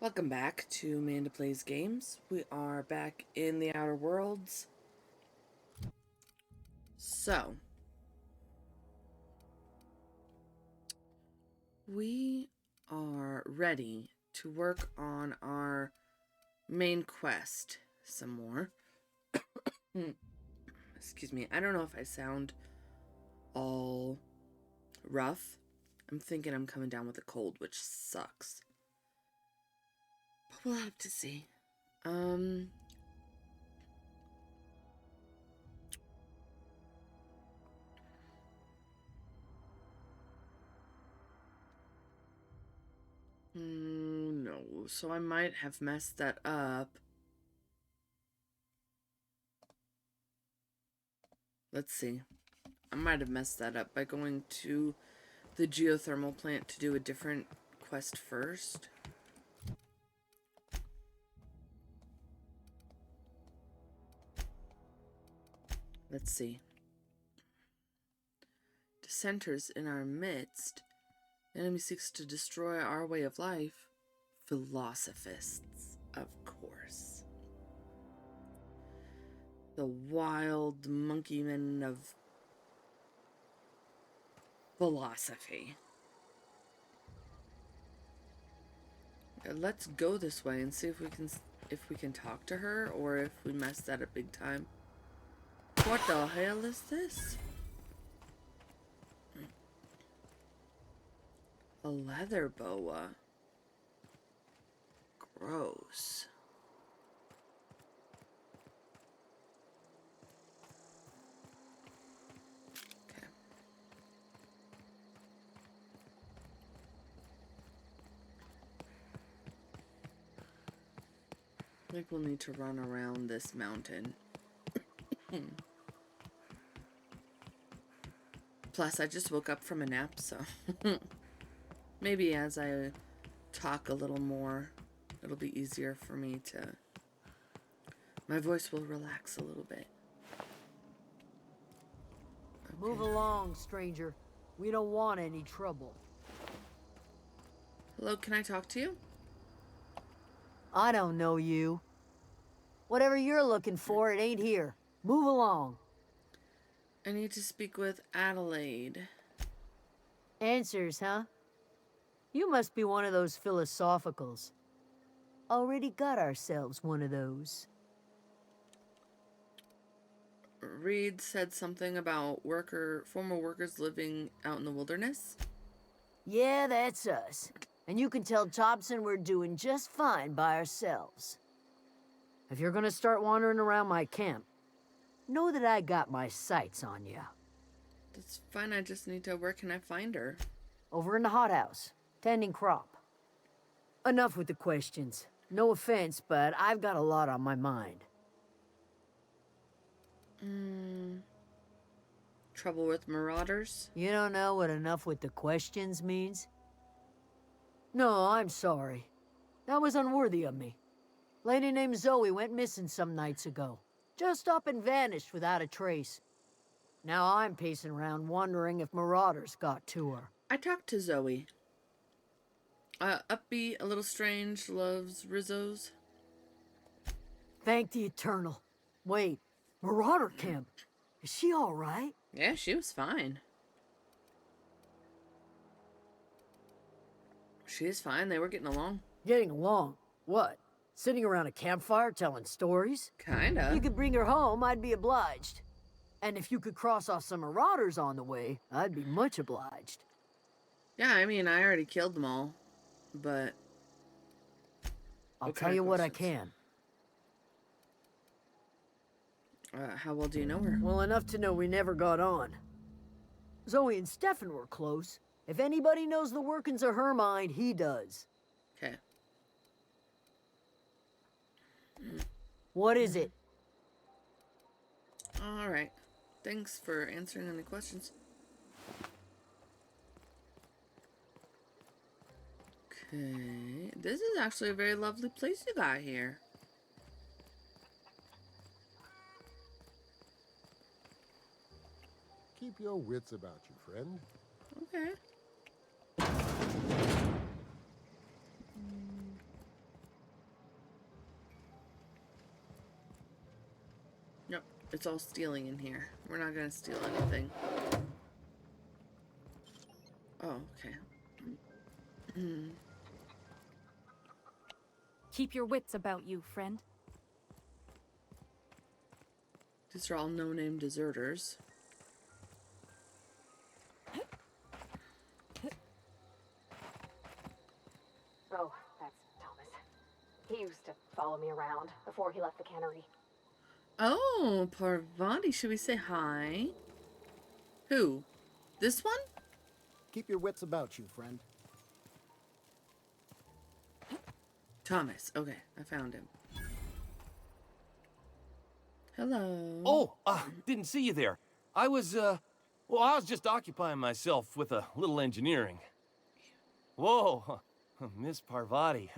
Welcome back to Amanda Plays Games. We are back in the Outer Worlds. So, we are ready to work on our main quest some more. Excuse me, I don't know if I sound all rough. I'm thinking I'm coming down with a cold, which sucks. But we'll have to see. No, so I might have messed that up. Let's see. I might have messed that up by going to the geothermal plant to do a different quest first. Let's see. Dissenters in our midst. The enemy seeks to destroy our way of life. Philosophists, of course. The wild monkey men of philosophy. Let's go this way and see if we can talk to her, or if we messed that up big time. What the hell is this? A leather boa. Gross. Okay. I think we'll need to run around this mountain. Plus, I just woke up from a nap, so maybe as I talk a little more, it'll be easier for me to... My voice will relax a little bit. Okay. Move along, stranger. We don't want any trouble. Hello, can I talk to you? I don't know you. Whatever you're looking for, it ain't here. Move along. I need to speak with Adelaide. Answers, huh? You must be one of those philosophicals. Already got ourselves one of those. Reed said something about former workers living out in the wilderness. Yeah, that's us. And you can tell Thompson we're doing just fine by ourselves. If you're gonna start wandering around my camp, know that I got my sights on you. That's fine, I just need to... Where can I find her? Over in the hothouse, tending crop. Enough with the questions. No offense, but I've got a lot on my mind. Trouble with marauders? You don't know what enough with the questions means? No, I'm sorry. That was unworthy of me. Lady named Zoe went missing some nights ago. Just up and vanished without a trace. Now I'm pacing around wondering if marauders got to her. I talked to Zoe. Upbeat, a little strange, loves Rizzos. Thank the Eternal. Wait, Marauder Camp. Is she all right? Yeah, she was fine. She is fine, they were getting along. Getting along? What? Sitting around a campfire telling stories? Kinda. You could bring her home, I'd be obliged. And if you could cross off some marauders on the way, I'd be much obliged. Yeah, I mean, I already killed them all. But... I'll tell you what I can. How well do you know her? Well enough to know we never got on. Zoe and Stefan were close. If anybody knows the workings of her mind, he does. Okay. What is it? Alright. Thanks for answering any questions. Okay. This is actually a very lovely place you got here. Keep your wits about you, friend. Okay. It's all stealing in here. We're not gonna steal anything. Oh, okay. Keep your wits about you, friend. These are all no-name deserters. Oh, that's Thomas. He used to follow me around before he left the cannery. Oh, Parvati, should we say hi? Who? This one? Keep your wits about you, friend. Thomas. Okay, I found him. Hello. Oh, didn't see you there. I was just occupying myself with a little engineering. Whoa, Miss Parvati.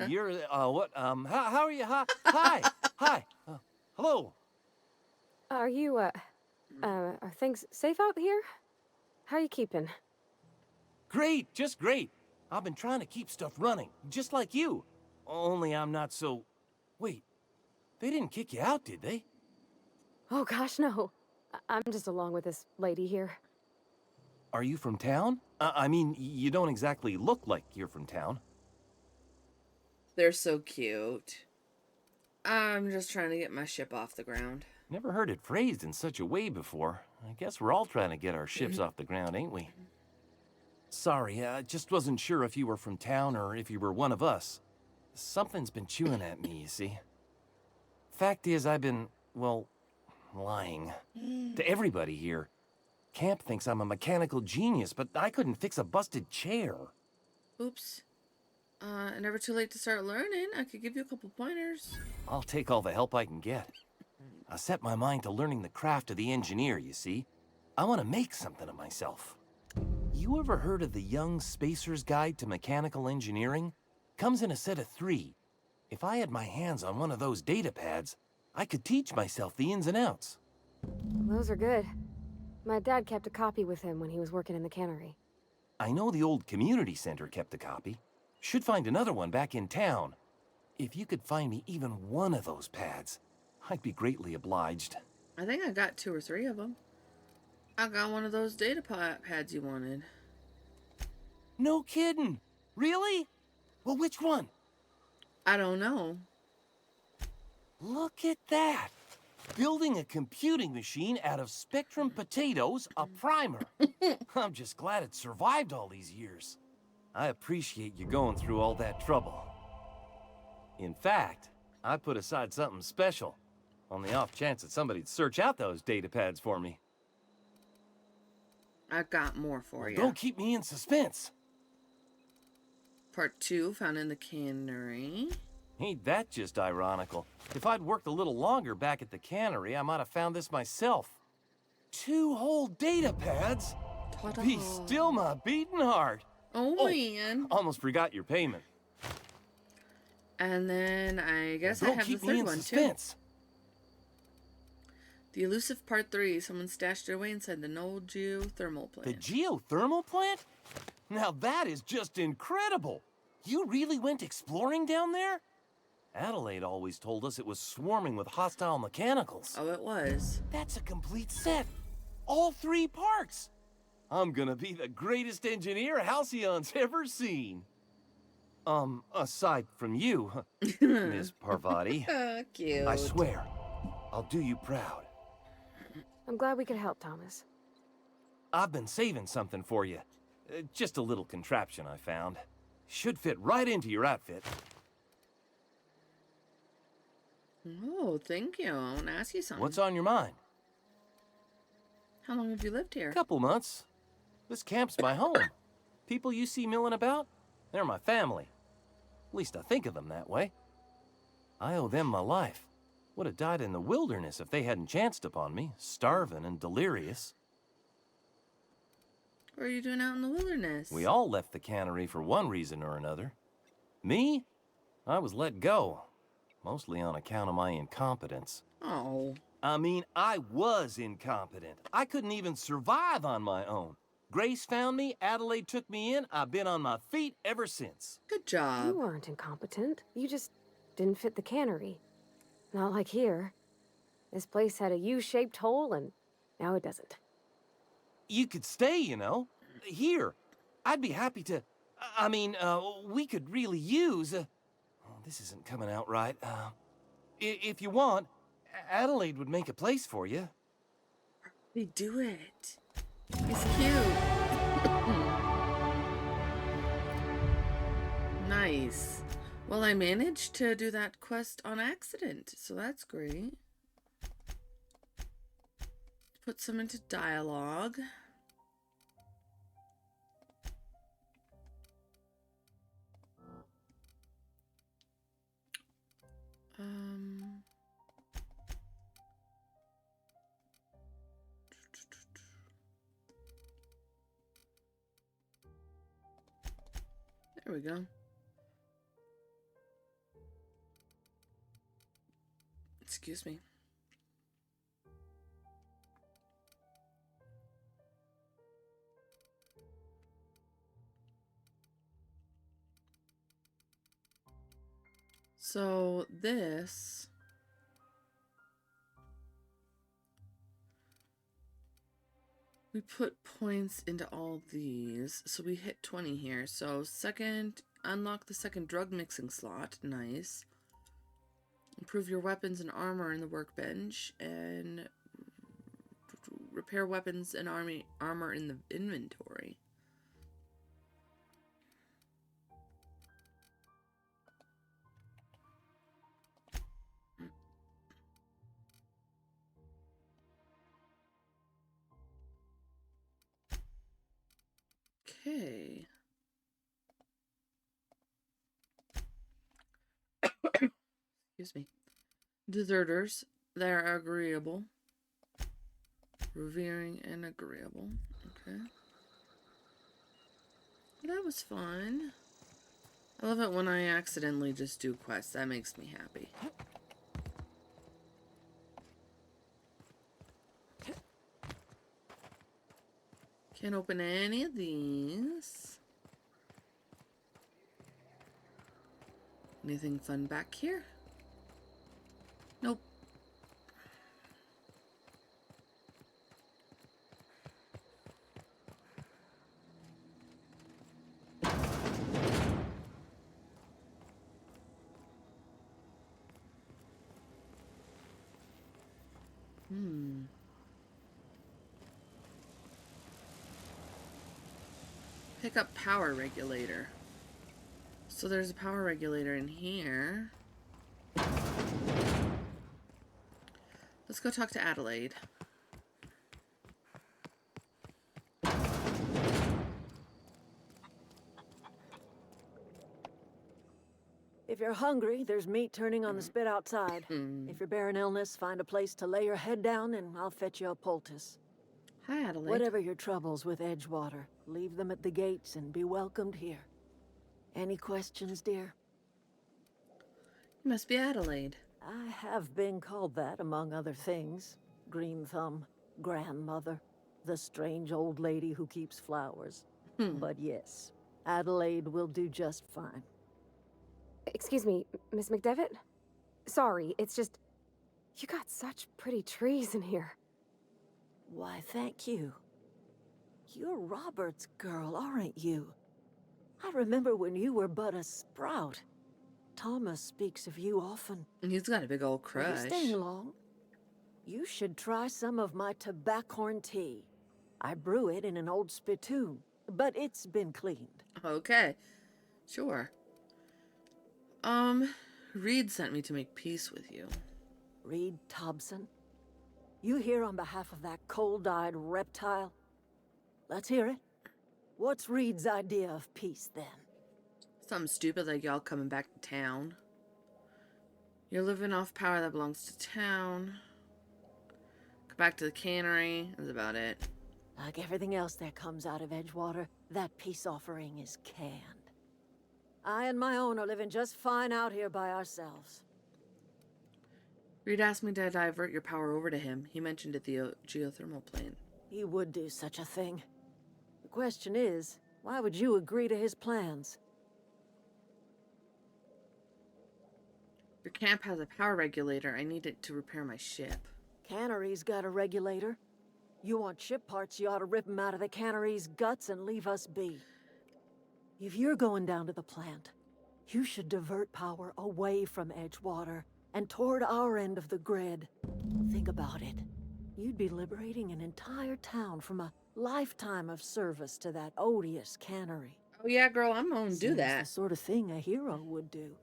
You're, what, how are you? Hi, hi. Hello. Are you, are things safe out here? How are you keeping? Great, just great. I've been trying to keep stuff running, just like you. Only I'm not so... Wait, they didn't kick you out, did they? Oh gosh, no. I'm just along with this lady here. Are you from town? I mean, you don't exactly look like you're from town. They're so cute. I'm just trying to get my ship off the ground. Never heard it phrased in such a way before. I guess we're all trying to get our ships off the ground, ain't we? Sorry, I just wasn't sure if you were from town or if you were one of us. Something's been chewing at me, you see. Fact is, I've been, well, lying. To everybody here. Camp thinks I'm a mechanical genius, but I couldn't fix a busted chair. Oops. Never too late to start learning. I could give you a couple pointers. I'll take all the help I can get. I set my mind to learning the craft of the engineer, you see. I want to make something of myself. You ever heard of the Young Spacer's Guide to Mechanical Engineering? Comes in a set of 3. If I had my hands on one of those data pads, I could teach myself the ins and outs. Those are good. My dad kept a copy with him when he was working in the cannery. I know the old community center kept a copy. Should find another one back in town. If you could find me even one of those pads, I'd be greatly obliged. I think I got 2 or 3 of them. I got one of those data pads you wanted. No kidding. Really? Well, which one? I don't know. Look at that. Building a computing machine out of Spectrum potatoes, a primer. I'm just glad it survived all these years. I appreciate you going through all that trouble. In fact, I put aside something special on the off chance that somebody'd search out those data pads for me. I got more for you. Don't keep me in suspense. Part 2, found in the cannery. Ain't that just ironical? If I'd worked a little longer back at the cannery, I might have found this myself. 2 whole data pads? Ta-da. Be still my beating heart. Oh, man. Almost forgot your payment. And then I guess I Don't have the keep me third in one suspense. too. The elusive part 3. Someone stashed it away inside the old geothermal plant. The geothermal plant? Now that is just incredible. You really went exploring down there? Adelaide always told us it was swarming with hostile mechanicals. Oh, it was. That's a complete set. All 3 parts. I'm gonna be the greatest engineer Halcyon's ever seen. Aside from you, Miss Parvati. Cute. I swear, I'll do you proud. I'm glad we could help, Thomas. I've been saving something for you. Just a little contraption I found. Should fit right into your outfit. Oh, thank you. I want to ask you something. What's on your mind? How long have you lived here? Couple months. This camp's my home. People you see milling about, they're my family. At least I think of them that way. I owe them my life. Would have died in the wilderness if they hadn't chanced upon me, starving and delirious. What are you doing out in the wilderness? We all left the cannery for one reason or another. Me? I was let go. Mostly on account of my incompetence. Oh. I mean, I was incompetent. I couldn't even survive on my own. Grace found me, Adelaide took me in, I've been on my feet ever since. Good job. You weren't incompetent. You just didn't fit the cannery. Not like here. This place had a U-shaped hole, and now it doesn't. You could stay, you know. Here. I'd be happy to... I mean, we could really use... oh, this isn't coming out right. If you want, Adelaide would make a place for you. They do it. He's cute. Nice. Well, I managed to do that quest on accident, so that's great. Put some into dialogue. There we go. Excuse me. So this we put points into all these, so we hit 20 here. So second, unlock the second drug mixing slot. Nice. Improve your weapons and armor in the workbench, and repair weapons and armor in the inventory. Okay. Excuse me. Deserters. They're agreeable. Revering and agreeable. Okay. Well, that was fun. I love it when I accidentally just do quests. That makes me happy. Can't open any of these. Anything fun back here? Nope. Pick up power regulator. So there's a power regulator in here. Let's go talk to Adelaide. If you're hungry, there's meat turning on the spit outside. If you're bearing illness, find a place to lay your head down and I'll fetch you a poultice. Hi, Adelaide. Whatever your troubles with Edgewater, leave them at the gates and be welcomed here. Any questions, dear? You must be Adelaide. I have been called that, among other things. Green Thumb, grandmother, the strange old lady who keeps flowers. But yes, Adelaide will do just fine. Excuse me, Miss McDevitt? Sorry, it's just... You got such pretty trees in here. Why, thank you. You're Robert's girl, aren't you? I remember when you were but a sprout. Thomas speaks of you often. He's got a big old Are crush. you staying long? You should try some of my tobaccorn tea. I brew it in an old spittoon, but it's been cleaned. Okay. Sure. Reed sent me to make peace with you. Reed Thompson? You here on behalf of that cold-eyed reptile? Let's hear it. What's Reed's idea of peace, then? Something stupid like y'all coming back to town. You're living off power that belongs to town. Go back to the cannery. That's about it. Like everything else that comes out of Edgewater, that peace offering is canned. I and my own are living just fine out here by ourselves. Reed asked me to divert your power over to him. He mentioned it the geothermal plane. He would do such a thing. The question is, why would you agree to his plans? Your camp has a power regulator. I need it to repair my ship. Cannery's got a regulator. You want ship parts, you ought to rip 'em out of the cannery's guts and leave us be. If you're going down to the plant, you should divert power away from Edgewater and toward our end of the grid. Think about it. You'd be liberating an entire town from a lifetime of service to that odious cannery. Oh yeah, girl, I'm gonna do Seems that. the sort of thing a hero would do.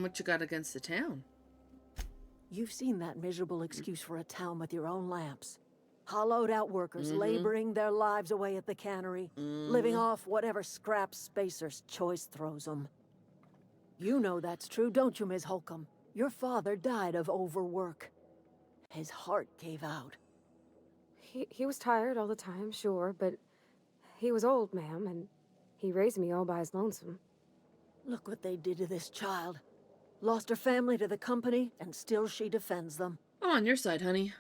What you got against the town? You've seen that miserable excuse for a town with your own lamps. Hollowed out workers laboring their lives away at the cannery, living off whatever scraps Spacer's choice throws them. You know that's true, don't you, Ms. Holcomb? Your father died of overwork. His heart gave out. He was tired all the time, sure, but he was old, ma'am, and he raised me all by his lonesome. Look what they did to this child. Lost her family to the company, and still she defends them. I'm on your side, honey.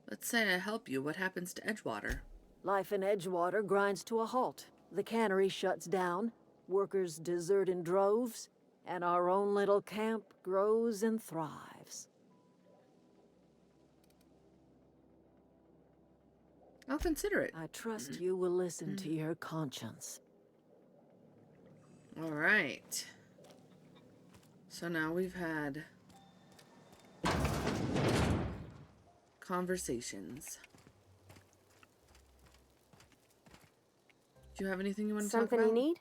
Let's say I help you. What happens to Edgewater? Life in Edgewater grinds to a halt. The cannery shuts down, workers desert in droves, and our own little camp grows and thrives. I'll consider it. I trust you will listen to your conscience. All right. So now we've had conversations. Do you have anything you want to talk Something about? you need?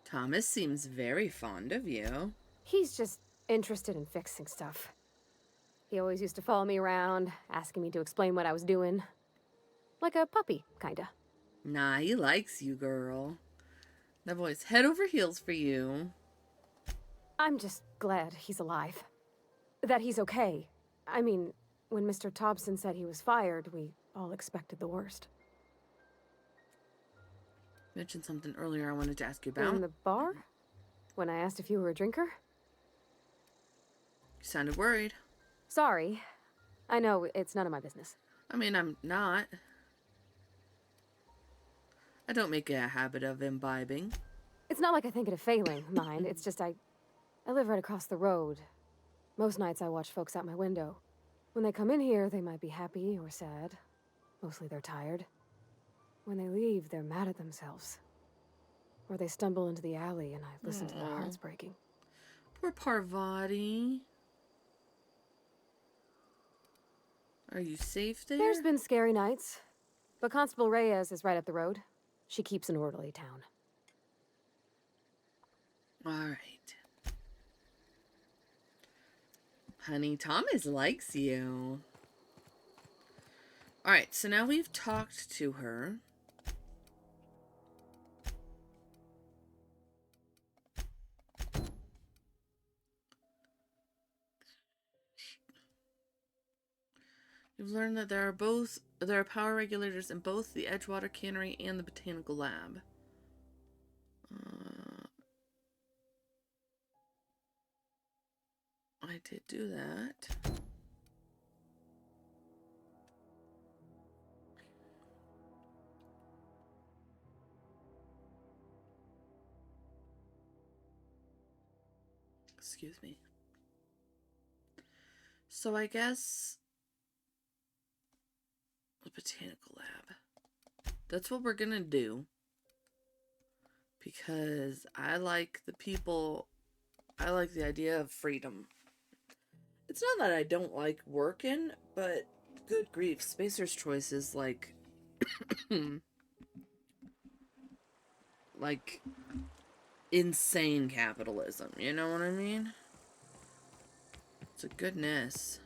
Thomas seems very fond of you. He's just interested in fixing stuff. He always used to follow me around, asking me to explain what I was doing. Like a puppy, kinda. Nah, he likes you, girl. That boy's head over heels for you. I'm just glad he's alive. That he's okay. I mean, when Mr. Thompson said he was fired, we all expected the worst. Mentioned something earlier I wanted to ask you about. In the bar? When I asked if you were a drinker? You sounded worried. Sorry. I know, it's none of my business. I mean, I'm not. I don't make a habit of imbibing. It's not like I think it a failing, mind. It's just I live right across the road. Most nights I watch folks out my window. When they come in here, they might be happy or sad. Mostly they're tired. When they leave, they're mad at themselves. Or they stumble into the alley and I listen to their hearts breaking. Poor Parvati. Are you safe there? There's been scary nights. But Constable Reyes is right up the road. She keeps an orderly town. All right. Honey, Thomas likes you. All right, so now we've talked to her. You've learned that there are power regulators in both the Edgewater Cannery and the Botanical Lab. I did do that. Excuse me. So I guess the Botanical Lab. That's what we're gonna do. Because I like the people, I like the idea of freedom. It's not that I don't like working, but good grief, Spacer's Choice is like, like insane capitalism, you know what I mean? It's a goodness.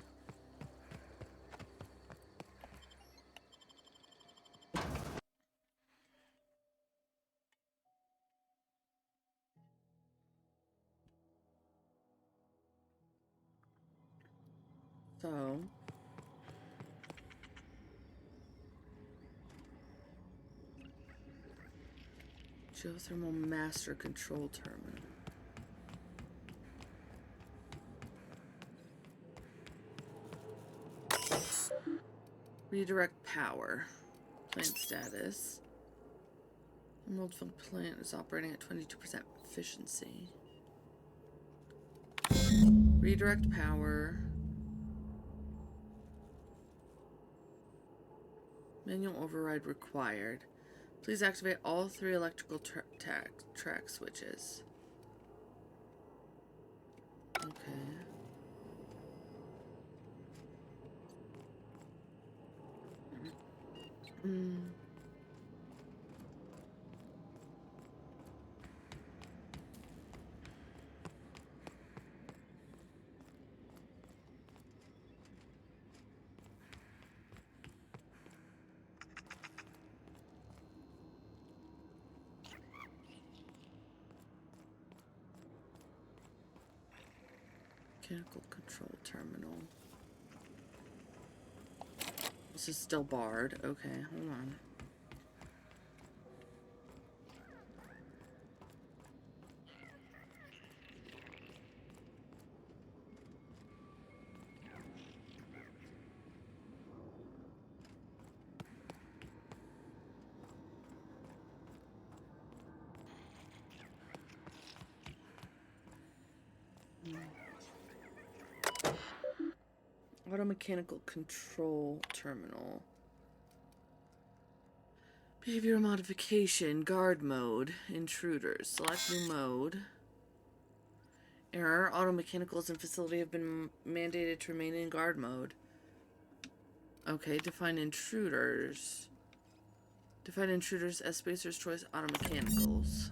So, geothermal master control terminal. Redirect power. Plant status. Emerald Funk plant is operating at 22% efficiency. Redirect power. Manual override required. Please activate all 3 electrical track switches. Okay. Mechanical control terminal. This is still barred. Okay, hold on. Automechanical control terminal. Behavioral modification, guard mode, intruders. Select new mode. Error, automechanicals in facility have been mandated to remain in guard mode. Okay, define intruders. Define intruders as Spacer's Choice automechanicals.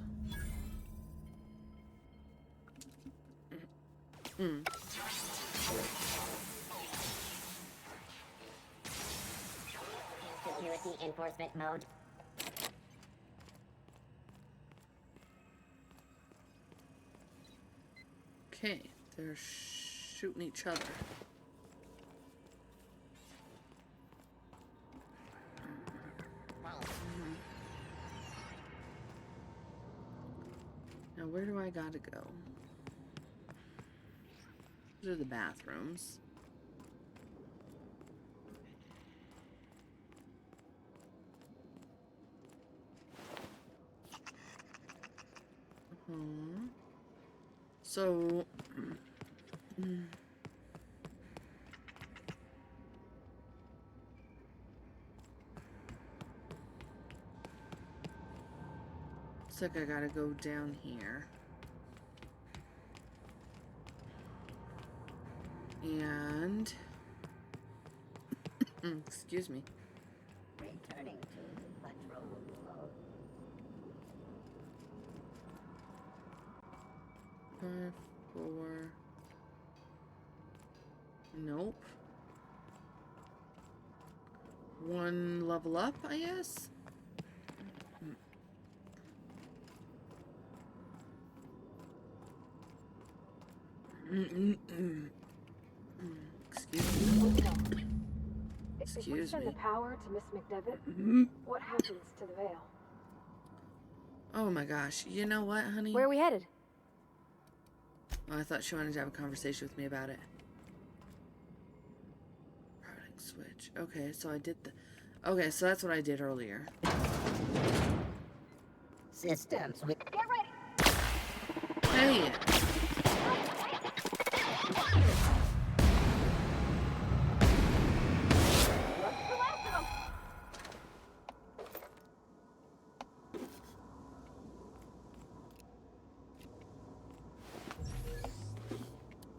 Security enforcement mode. Okay, they're shooting each other. Now, where do I gotta go? These are the bathrooms. So, looks like I gotta go down here. And, excuse me. Returning to patrol mode. 5, 4. Nope. 1 level up, I guess? Excuse me. If we Excuse send me. the power to Miss McDevitt, what happens to the veil? Oh my gosh. You know what, honey? Where are we headed? Oh, I thought she wanted to have a conversation with me about it. Routing switch. Okay, so I did the... Okay, so that's what I did earlier. Systems with. Get ready! Hey!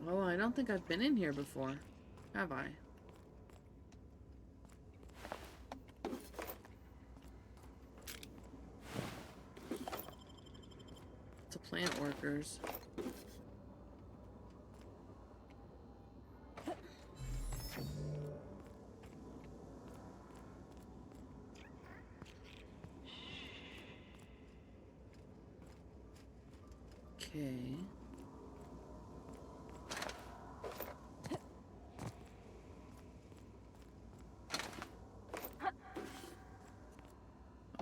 Oh, I don't think I've been in here before. Have I? It's a plant workers. Okay.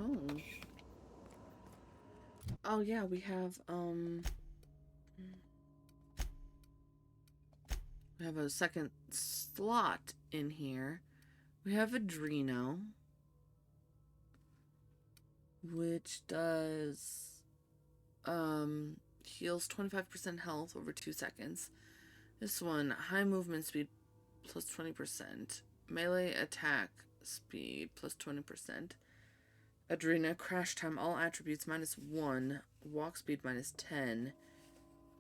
Oh. Oh yeah, we have we have a second slot in here. We have Adreno. which does heals 25% health over 2 seconds. This one, high movement speed plus 20%, melee attack speed plus 20%, Adrena crash time, all attributes -1, walk speed -10,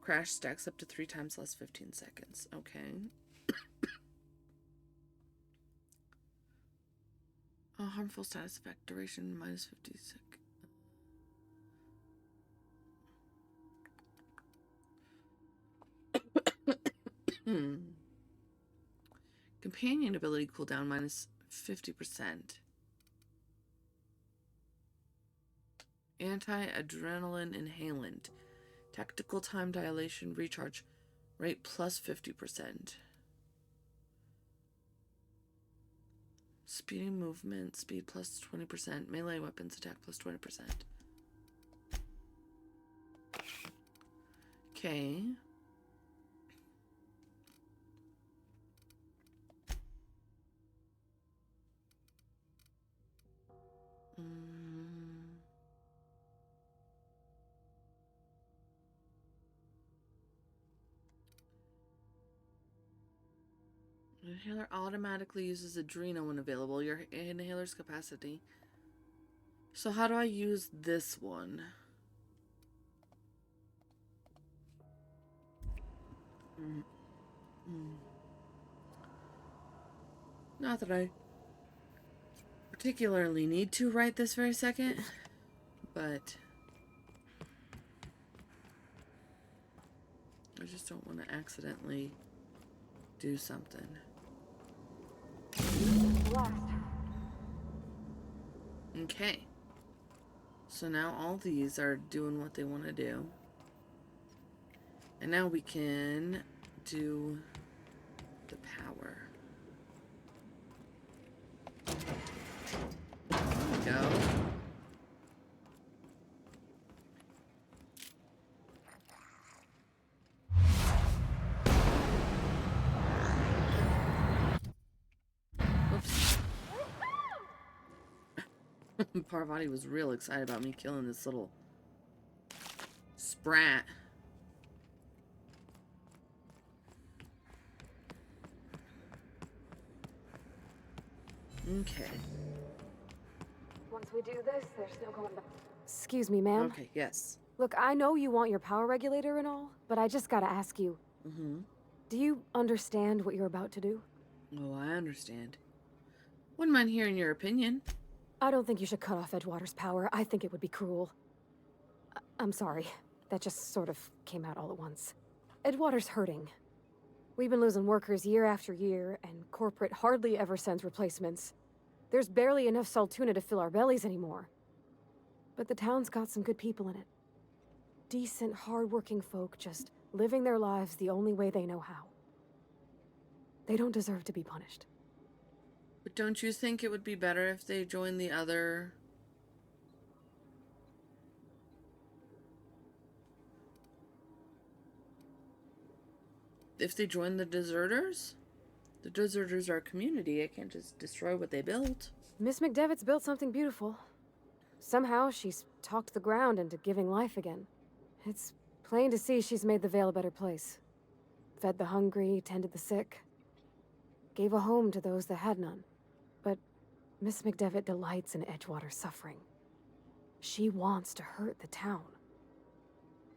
crash stacks up to 3 times less 15 seconds. Okay. Harmful status effect duration -50 seconds. Companion ability cooldown -50%. Anti-adrenaline inhalant. Tactical time dilation recharge rate +50%. Speeding movement speed +20%. Melee weapons attack +20%. Okay. Inhaler automatically uses Adrena when available. Your inhaler's capacity. So how do I use this one? Not that I particularly need to right this very second, but I just don't want to accidentally do something. Okay. So now all these are doing what they want to do. And now we can do the power. There we go. Whoops. Parvati was real excited about me killing this little sprat. Okay. Once we do this, there's no going back. Excuse me, ma'am. Okay, yes. Look, I know you want your power regulator and all, but I just gotta ask you. Do you understand what you're about to do? Oh, I understand. Wouldn't mind hearing your opinion. I don't think you should cut off Edgewater's power. I think it would be cruel. I'm sorry. That just sort of came out all at once. Edgewater's hurting. We've been losing workers year after year, and corporate hardly ever sends replacements. There's barely enough Saltuna to fill our bellies anymore. But the town's got some good people in it. Decent, hard-working folk just living their lives the only way they know how. They don't deserve to be punished. But don't you think it would be better if they joined the other... If they join the deserters? The deserters are a community. I can't just destroy what they built. Miss McDevitt's built something beautiful. Somehow she's talked the ground into giving life again. It's plain to see she's made the Vale a better place. Fed the hungry, tended the sick. Gave a home to those that had none. But Miss McDevitt delights in Edgewater's suffering. She wants to hurt the town.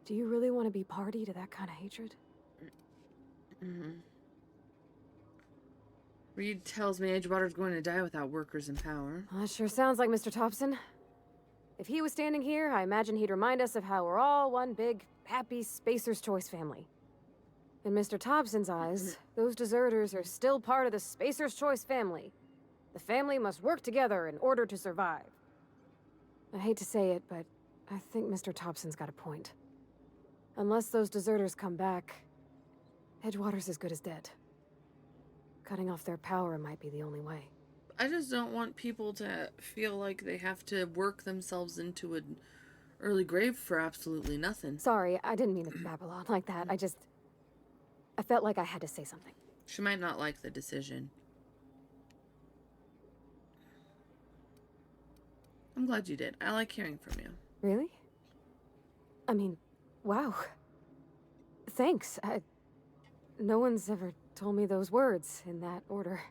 Do you really want to be party to that kind of hatred? Reed tells me Edgewater's going to die without workers in power. Well, that sure sounds like Mr. Thompson. If he was standing here, I imagine he'd remind us of how we're all one big, happy Spacer's Choice family. In Mr. Thompson's eyes, those deserters are still part of the Spacer's Choice family. The family must work together in order to survive. I hate to say it, but I think Mr. Thompson's got a point. Unless those deserters come back, Edgewater's as good as dead. Cutting off their power might be the only way. I just don't want people to feel like they have to work themselves into an early grave for absolutely nothing. Sorry, I didn't mean to babble on like that. I felt like I had to say something. She might not like the decision. I'm glad you did. I like hearing from you. Really? I mean, wow. Thanks. No one's ever told me those words in that order.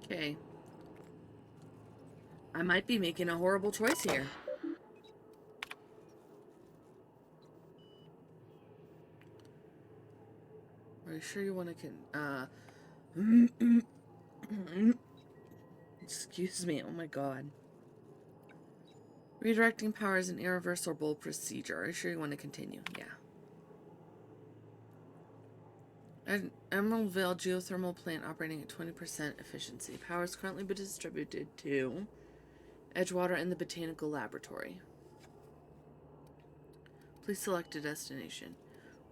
Okay. I might be making a horrible choice here. Are you sure you want to excuse me, oh my god. Redirecting power is an irreversible procedure. Are you sure you want to continue? Yeah. An Emeraldville geothermal plant operating at 20% efficiency. Power is currently being distributed to Edgewater and the Botanical Laboratory. Please select a destination.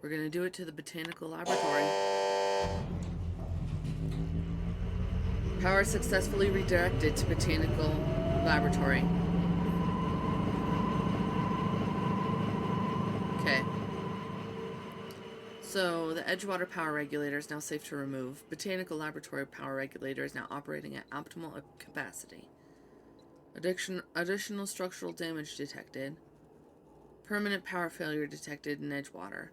We're going to do it to the Botanical Laboratory. Power successfully redirected to Botanical Laboratory. Okay. So, the Edgewater power regulator is now safe to remove. Botanical Laboratory power regulator is now operating at optimal capacity. Additional structural damage detected. Permanent power failure detected in Edgewater.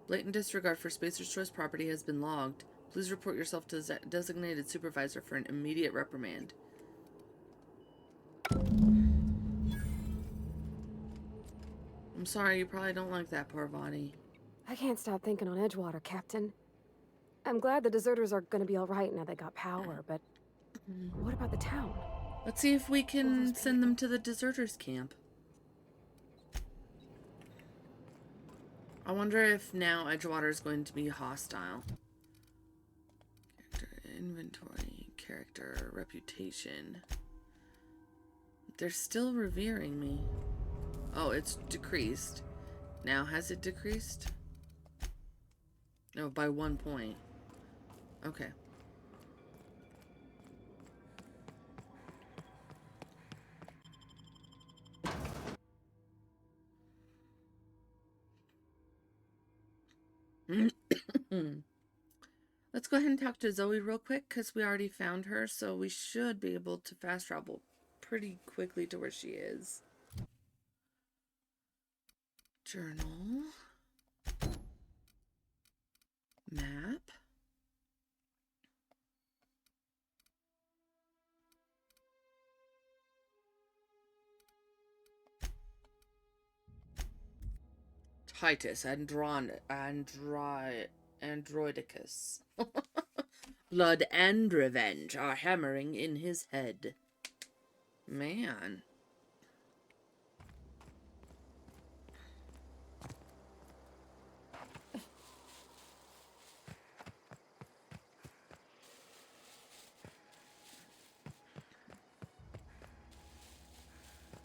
Blatant disregard for Spacer's Choice property has been logged. Please report yourself to the designated supervisor for an immediate reprimand. I'm sorry, you probably don't like that, Parvati. I can't stop thinking on Edgewater, Captain. I'm glad the deserters are gonna be alright now they got power, but what about the town? Let's see if we can send them to the deserters camp. I wonder if now Edgewater is going to be hostile. Character inventory, character reputation. They're still revering me. Oh, it's decreased. Now, has it decreased? No, by 1 point. Okay. Let's go ahead and talk to Zoe real quick, because we already found her, so we should be able to fast travel pretty quickly to where she is. Journal. Map. Titus Androidicus. Blood and revenge are hammering in his head. Man.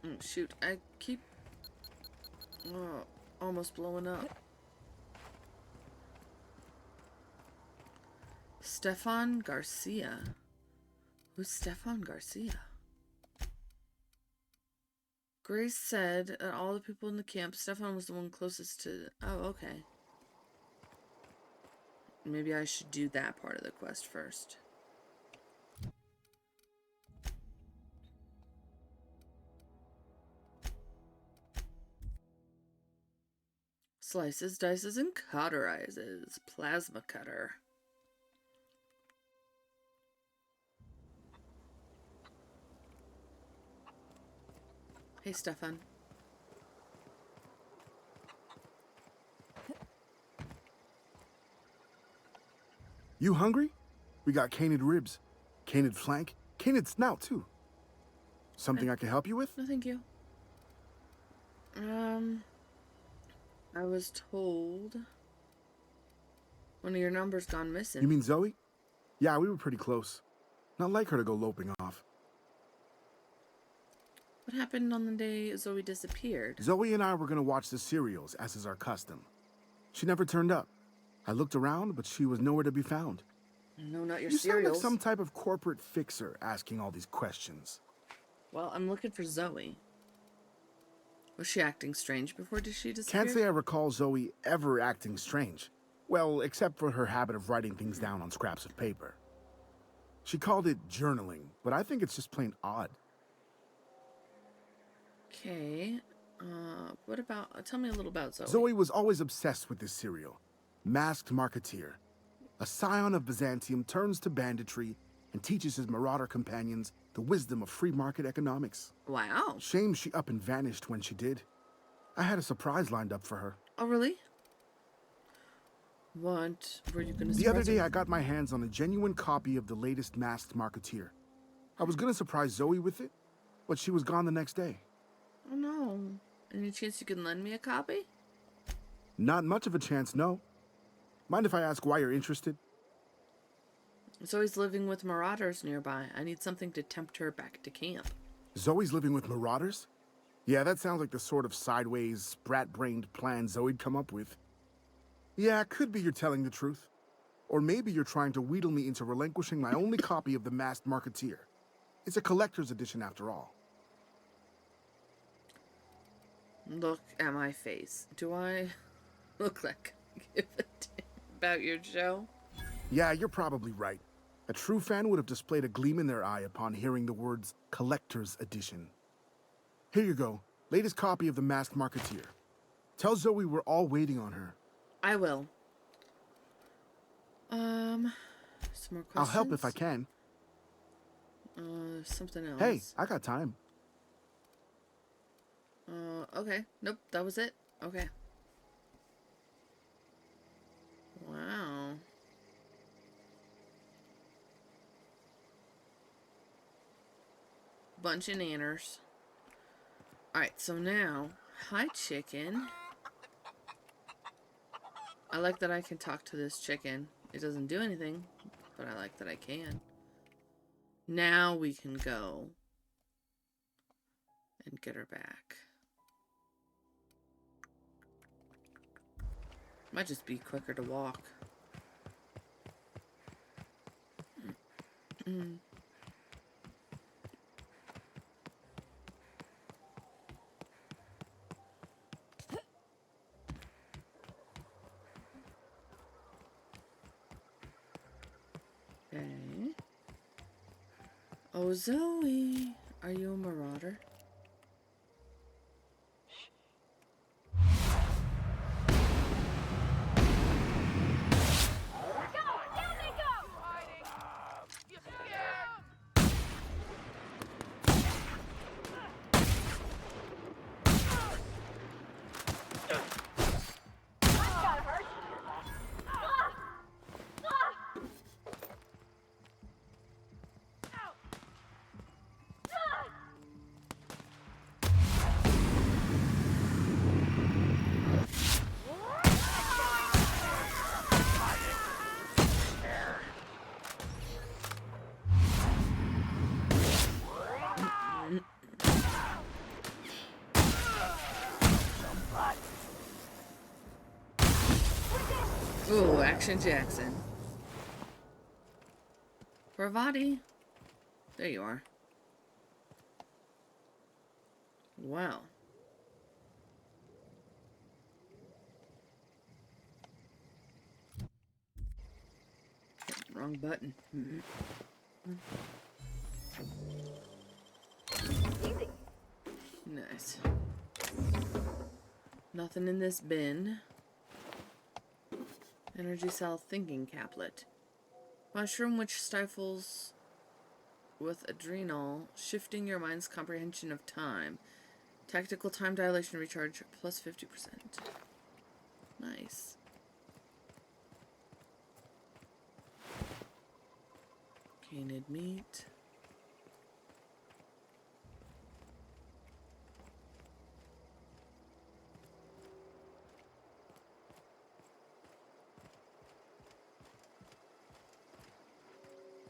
Oh, shoot, I keep almost blowing up. Stefan Garcia. Who's Stefan Garcia? Grace said all the people in the camp, Stefan was the one closest to... Oh, okay. Maybe I should do that part of the quest first. Slices, dices, and cauterizes. Plasma cutter. Hey, Stefan. You hungry? We got canid ribs, canid flank, canid snout too. Something I can help you with? No, thank you. I was told one of your numbers gone missing. You mean Zoe? Yeah, we were pretty close. Not like her to go loping off. What happened on the day Zoe disappeared? Zoe and I were gonna watch the serials, as is our custom. She never turned up. I looked around, but she was nowhere to be found. No, not your You sound cereals. like some type of corporate fixer asking all these questions. Well, I'm looking for Zoe. Was she acting strange before she disappeared? Can't say I recall Zoe ever acting strange. Well, except for her habit of writing things down on scraps of paper. She called it journaling, but I think it's just plain odd. Okay. What about... tell me a little about Zoe. Zoe was always obsessed with this serial. Masked Marketeer. A scion of Byzantium turns to banditry and teaches his marauder companions the wisdom of free market economics. Wow. Shame she up and vanished when she did. I had a surprise lined up for her. Oh, really? What were you gonna The other surprise day, her? I got my hands on a genuine copy of the latest Masked Marketeer. I was gonna surprise Zoe with it, but she was gone the next day. Oh, no. Any chance you can lend me a copy? Not much of a chance, no. Mind if I ask why you're interested? Zoe's living with marauders nearby. I need something to tempt her back to camp. Zoe's living with marauders? Yeah, that sounds like the sort of sideways, sprat-brained plan Zoe'd come up with. Yeah, could be you're telling the truth. Or maybe you're trying to wheedle me into relinquishing my only copy of the Masked Marketeer. It's a collector's edition after all. Look at my face. Do I look like I give a damn about your show? Yeah, you're probably right. A true fan would have displayed a gleam in their eye upon hearing the words collector's edition. Here you go. Latest copy of the Masked Marketeer. Tell Zoe we're all waiting on her. I will. Some more questions? I'll help if I can. Something else. Hey, I got time. Okay. Nope, that was it. Okay. Wow. Bunch of nanners. Alright, so now, hi chicken. I like that I can talk to this chicken. It doesn't do anything, but I like that I can. Now we can go and get her back. Might just be quicker to walk. Okay. Oh, Zoe, are you a marauder? Ooh, Action Jackson. Bravati. There you are. Wow. Wrong button. Nice. Nothing in this bin. Energy cell thinking caplet. Mushroom which stifles with adrenal, shifting your mind's comprehension of time. Tactical time dilation recharge plus 50%. Nice. Canid meat.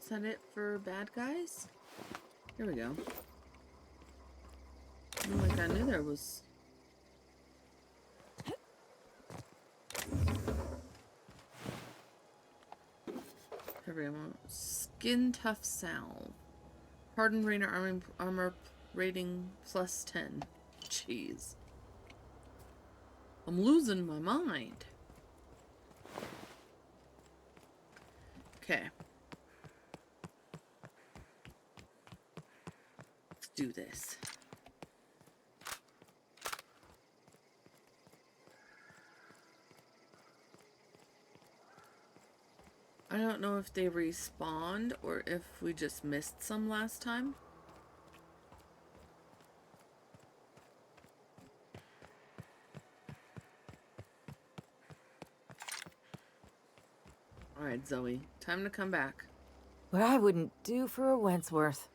Is that it for bad guys? Here we go. Oh my god, I knew there was... Here we go. Skin Tough Salve. Hardened Rainer armor rating plus 10. Jeez. I'm losing my mind. Okay. Let's do this. I don't know if they respawned or if we just missed some last time. Alright, Zoe. Time to come back. What I wouldn't do for a Wentworth.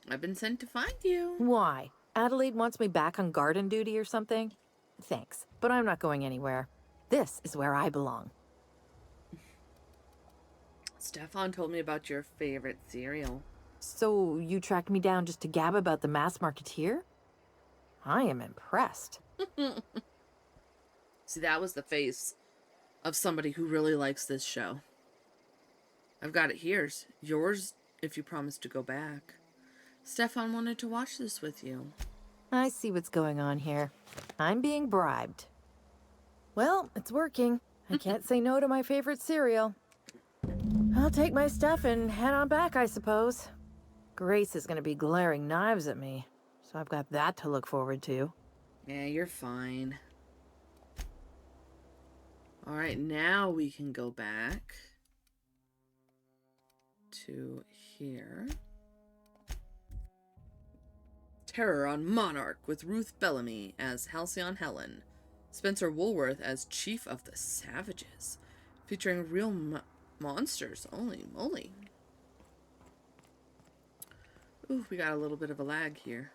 I've been sent to find you. Why? Adelaide wants me back on garden duty or something? Thanks, but I'm not going anywhere. This is where I belong. Stefan told me about your favorite cereal. So you tracked me down just to gab about the mass marketeer? I am impressed. See, that was the face of somebody who really likes this show. I've got it here. Yours if you promise to go back. Stefan wanted to watch this with you. I see what's going on here. I'm being bribed. Well, it's working. I can't say no to my favorite cereal. I'll take my stuff and head on back, I suppose. Grace is gonna be glaring knives at me, so I've got that to look forward to. Yeah, you're fine. Alright, now we can go back to here. Terror on Monarch with Ruth Bellamy as Halcyon Helen. Spencer Woolworth as Chief of the Savages. Featuring real monsters. Holy moly. Ooh, we got a little bit of a lag here.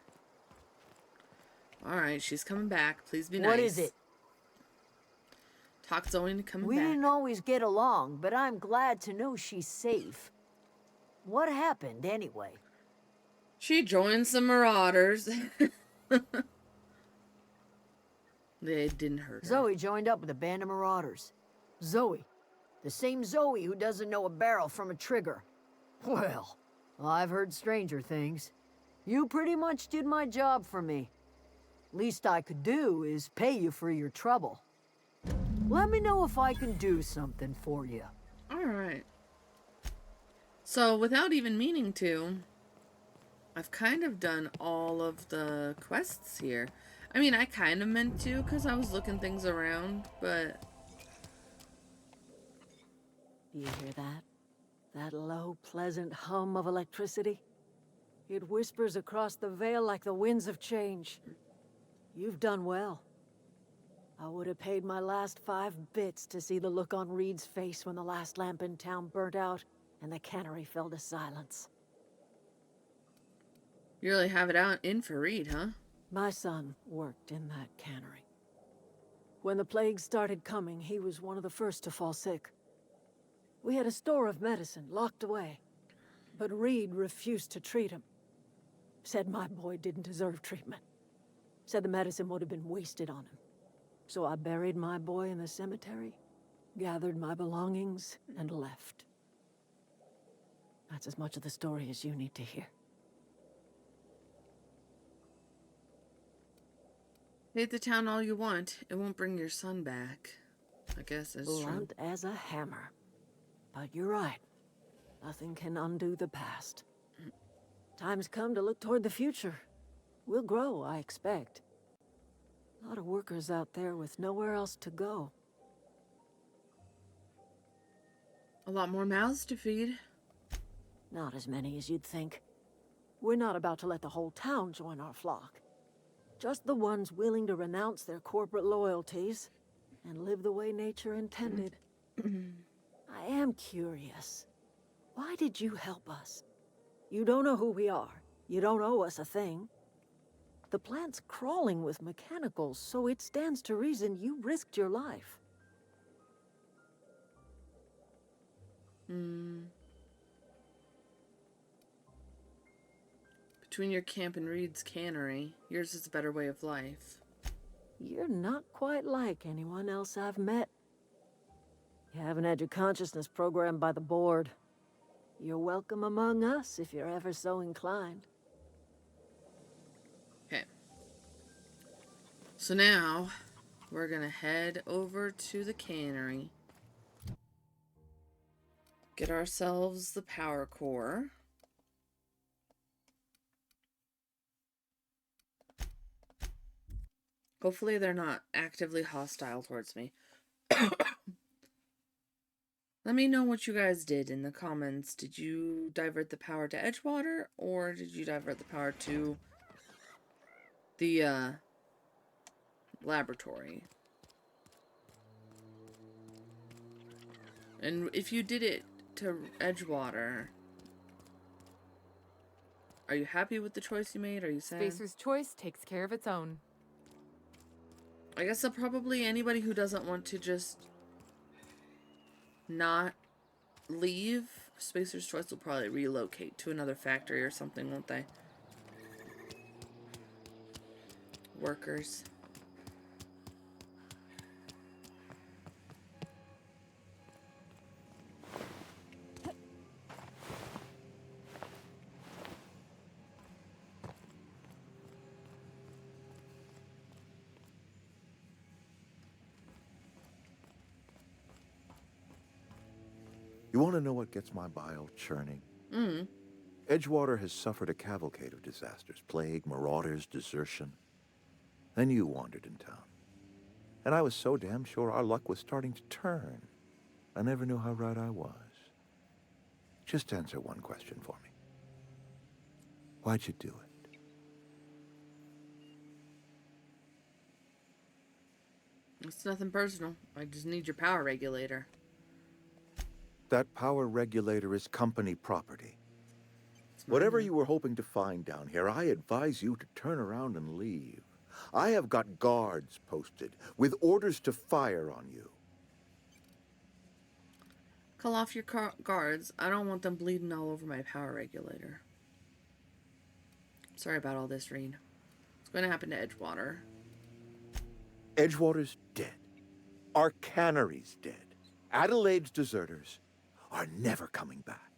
Alright, she's coming back. Please be nice. What is it? Talk Zoe into coming We back. didn't always get along, but I'm glad to know she's safe. What happened, anyway? She joined some marauders. They didn't hurt her. Zoe joined up with a band of marauders. Zoe. The same Zoe who doesn't know a barrel from a trigger. Well, I've heard stranger things. You pretty much did my job for me. Least I could do is pay you for your trouble. Let me know if I can do something for you. Alright. So, without even meaning to, I've kind of done all of the quests here. I mean, I kind of meant to because I was looking things around, but... You hear that? That low, pleasant hum of electricity? It whispers across the veil like the winds of change. You've done well. I would have paid my last 5 bits to see the look on Reed's face when the last lamp in town burnt out and the cannery fell to silence. You really have it out in for Reed, huh? My son worked in that cannery. When the plague started coming, he was one of the first to fall sick. We had a store of medicine locked away, but Reed refused to treat him. Said my boy didn't deserve treatment. Said the medicine would have been wasted on him. So I buried my boy in the cemetery, gathered my belongings, and left. That's as much of the story as you need to hear. Hate the town all you want. It won't bring your son back. I guess that's true. Blunt as a hammer. But you're right. Nothing can undo the past. Time's come to look toward the future. We'll grow, I expect. A lot of workers out there with nowhere else to go. A lot more mouths to feed. Not as many as you'd think. We're not about to let the whole town join our flock. Just the ones willing to renounce their corporate loyalties and live the way nature intended. I am curious. Why did you help us? You don't know who we are. You don't owe us a thing. The plant's crawling with mechanicals, so it stands to reason you risked your life. Between your camp and Reed's cannery, yours is a better way of life. You're not quite like anyone else I've met. You haven't had your consciousness programmed by the board. You're welcome among us if you're ever so inclined. Okay. So now, we're gonna head over to the cannery. Get ourselves the power core. Hopefully they're not actively hostile towards me. Let me know what you guys did in the comments. Did you divert the power to Edgewater, or did you divert the power to the laboratory? And if you did it to Edgewater, are you happy with the choice you made? Are you sad? Spacer's choice takes care of its own. I guess probably anybody who doesn't want to just not leave, Spacer's choice will probably relocate to another factory or something, won't they? Workers. You want to know what gets my bile churning? Edgewater has suffered a cavalcade of disasters. Plague, marauders, desertion. Then you wandered in town. And I was so damn sure our luck was starting to turn. I never knew how right I was. Just answer one question for me. Why'd you do it? It's nothing personal. I just need your power regulator. That power regulator is company property. Whatever you were hoping to find down here, I advise you to turn around and leave. I have got guards posted with orders to fire on you. Call off your guards. I don't want them bleeding all over my power regulator. Sorry about all this, Reen. What's going to happen to Edgewater? Edgewater's dead. Our cannery's dead. Adelaide's deserters are never coming back.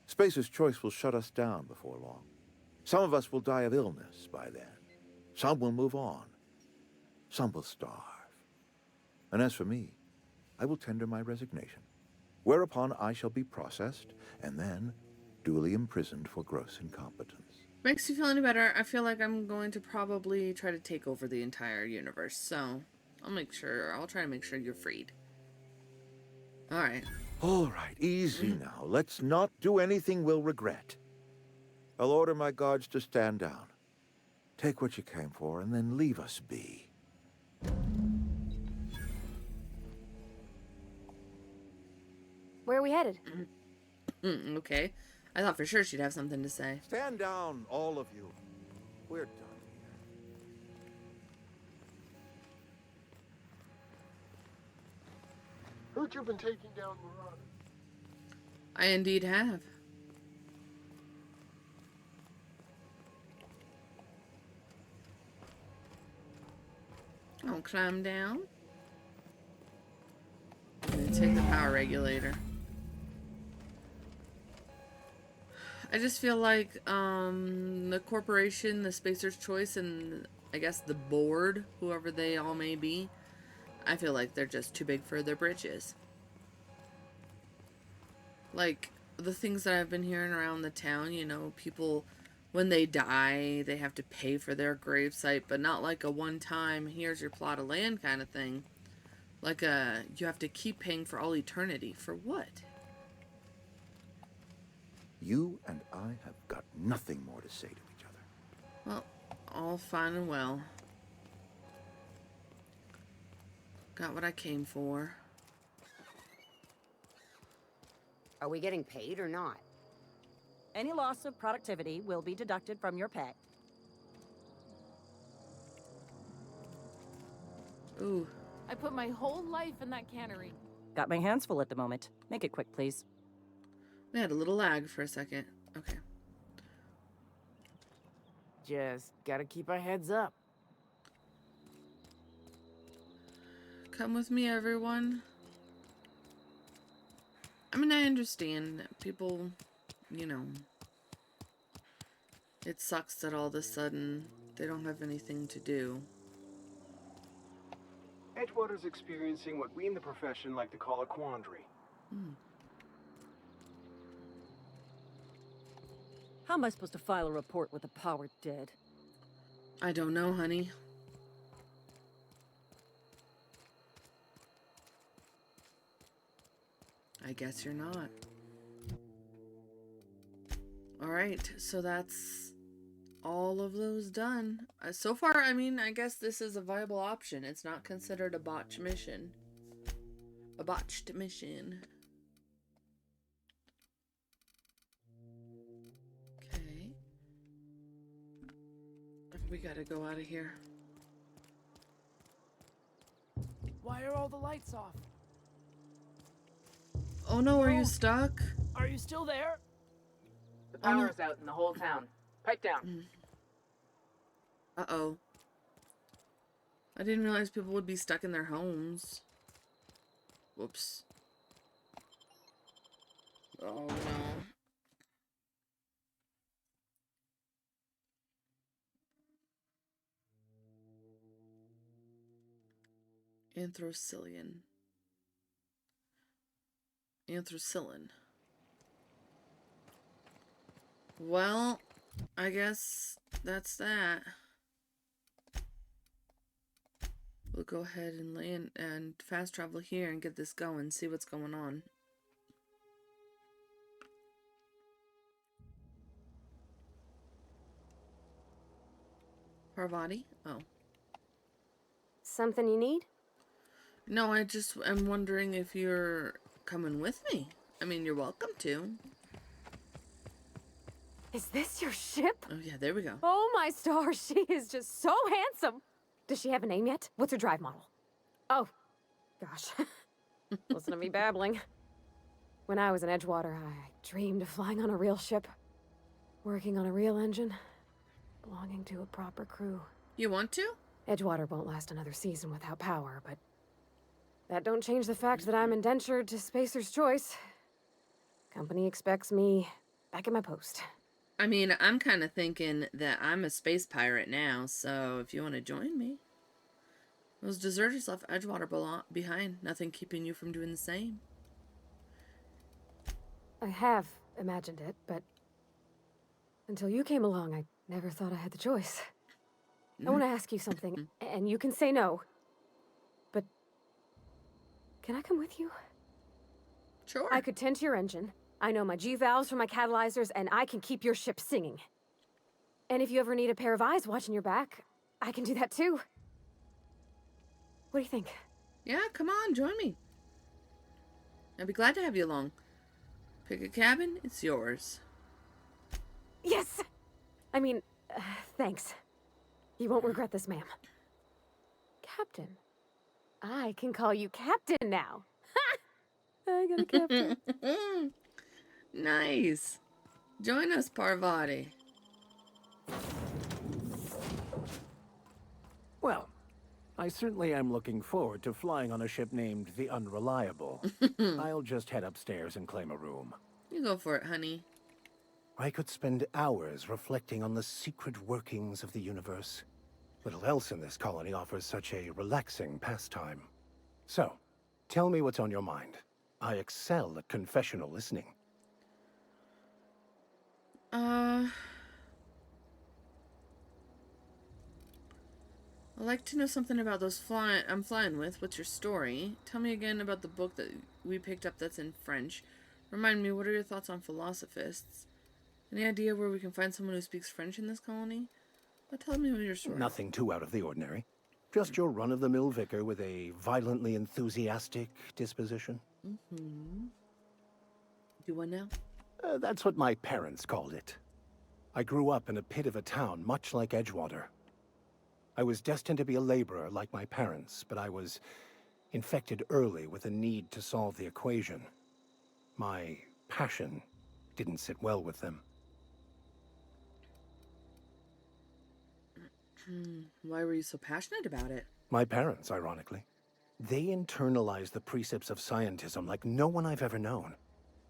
Spacer's choice will shut us down before long. Some of us will die of illness by then. Some will move on. Some will starve. And as for me, I will tender my resignation, whereupon I shall be processed and then duly imprisoned for gross incompetence. Makes you feel any better? I feel like I'm going to probably try to take over the entire universe, so I'll try to make sure you're freed. Alright. All right, easy now. Let's not do anything we'll regret. I'll order my guards to stand down. Take what you came for and then leave us be. Where are we headed? Okay. I thought for sure she'd have something to say. Stand down, all of you. We're done here. Heard you've been taking down marauders. I indeed have. I'll climb down. And then take the power regulator. I just feel like the corporation, the Spacer's Choice, and I guess the board, whoever they all may be, I feel like they're just too big for their britches. Like, the things that I've been hearing around the town, you know, people, when they die, they have to pay for their gravesite, but not like a one-time, here's your plot of land kind of thing. Like you have to keep paying for all eternity. For what? You and I have got nothing more to say to each other. Well, all fine and well. Got what I came for. Are we getting paid or not? Any loss of productivity will be deducted from your pay. Ooh. I put my whole life in that cannery. Got my hands full at the moment. Make it quick, please. We had a little lag for a second. Okay. Just gotta keep our heads up. Come with me, everyone. I mean, I understand that people, you know, it sucks that all of a sudden they don't have anything to do. Edgewater's experiencing what we in the profession like to call a quandary. How am I supposed to file a report with the power dead? I don't know, honey. I guess you're not. Alright, so that's all of those done. So far, I mean, I guess this is a viable option. It's not considered a botched mission. A botched mission. Okay. We gotta go out of here. Why are all the lights off? Oh no, are you stuck? Are you still there? The power's out in the whole town. Pipe down. Uh-oh. I didn't realize people would be stuck in their homes. Whoops. Oh no. Anthracyllian. Anthracillin. Well, I guess that's that. We'll go ahead and land and fast travel here and get this going, see what's going on. Parvati? Oh. Something you need? No, I just am wondering if you're coming with me. I mean, you're welcome to. Is this your ship? Oh yeah, there we go. Oh my stars, she is just so handsome. Does she have a name yet? What's her drive model? Oh, gosh. Listen to me babbling. When I was in Edgewater, I dreamed of flying on a real ship, working on a real engine, belonging to a proper crew. You want to? Edgewater won't last another season without power, but that don't change the fact that I'm indentured to Spacer's Choice. Company expects me back at my post. I mean, I'm kind of thinking that I'm a space pirate now, so if you want to join me. Those deserters left Edgewater behind, nothing keeping you from doing the same. I have imagined it, but until you came along, I never thought I had the choice. I want to ask you something, and you can say no, but can I come with you? Sure. I could tend to your engine. I know my G-valves from my catalyzers, and I can keep your ship singing. And if you ever need a pair of eyes watching your back, I can do that too. What do you think? Yeah, come on, join me. I'd be glad to have you along. Pick a cabin, it's yours. Yes! I mean, thanks. You won't regret this, ma'am. Captain. I can call you Captain now. Ha! I got a captain. Nice. Join us, Parvati. Well, I certainly am looking forward to flying on a ship named the Unreliable. I'll just head upstairs and claim a room. You go for it, honey. I could spend hours reflecting on the secret workings of the universe. Little else in this colony offers such a relaxing pastime. So, tell me what's on your mind. I excel at confessional listening. I'd like to know something about those I'm flying with. What's your story? Tell me again about the book that we picked up that's in French. Remind me, what are your thoughts on philosophists? Any idea where we can find someone who speaks French in this colony? Tell me your story. Nothing too out of the ordinary. Just your run-of-the-mill vicar with a violently enthusiastic disposition. Do one now? That's what my parents called it. I grew up in a pit of a town, much like Edgewater. I was destined to be a laborer like my parents, but I was infected early with a need to solve the equation. My passion didn't sit well with them. Why were you so passionate about it? My parents, ironically. They internalized the precepts of scientism like no one I've ever known.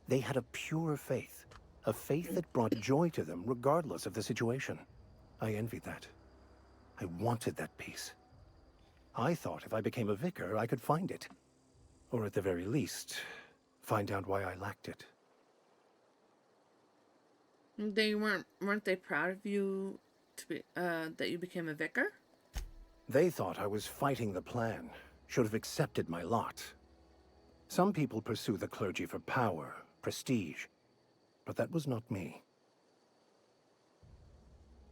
They had a pure faith, a faith that brought joy to them regardless of the situation. I envied that. I wanted that peace. I thought if I became a vicar, I could find it. Or at the very least, find out why I lacked it. They weren't they proud of you to be that you became a vicar? They thought I was fighting the plan, should have accepted my lot. Some people pursue the clergy for power, prestige, but that was not me.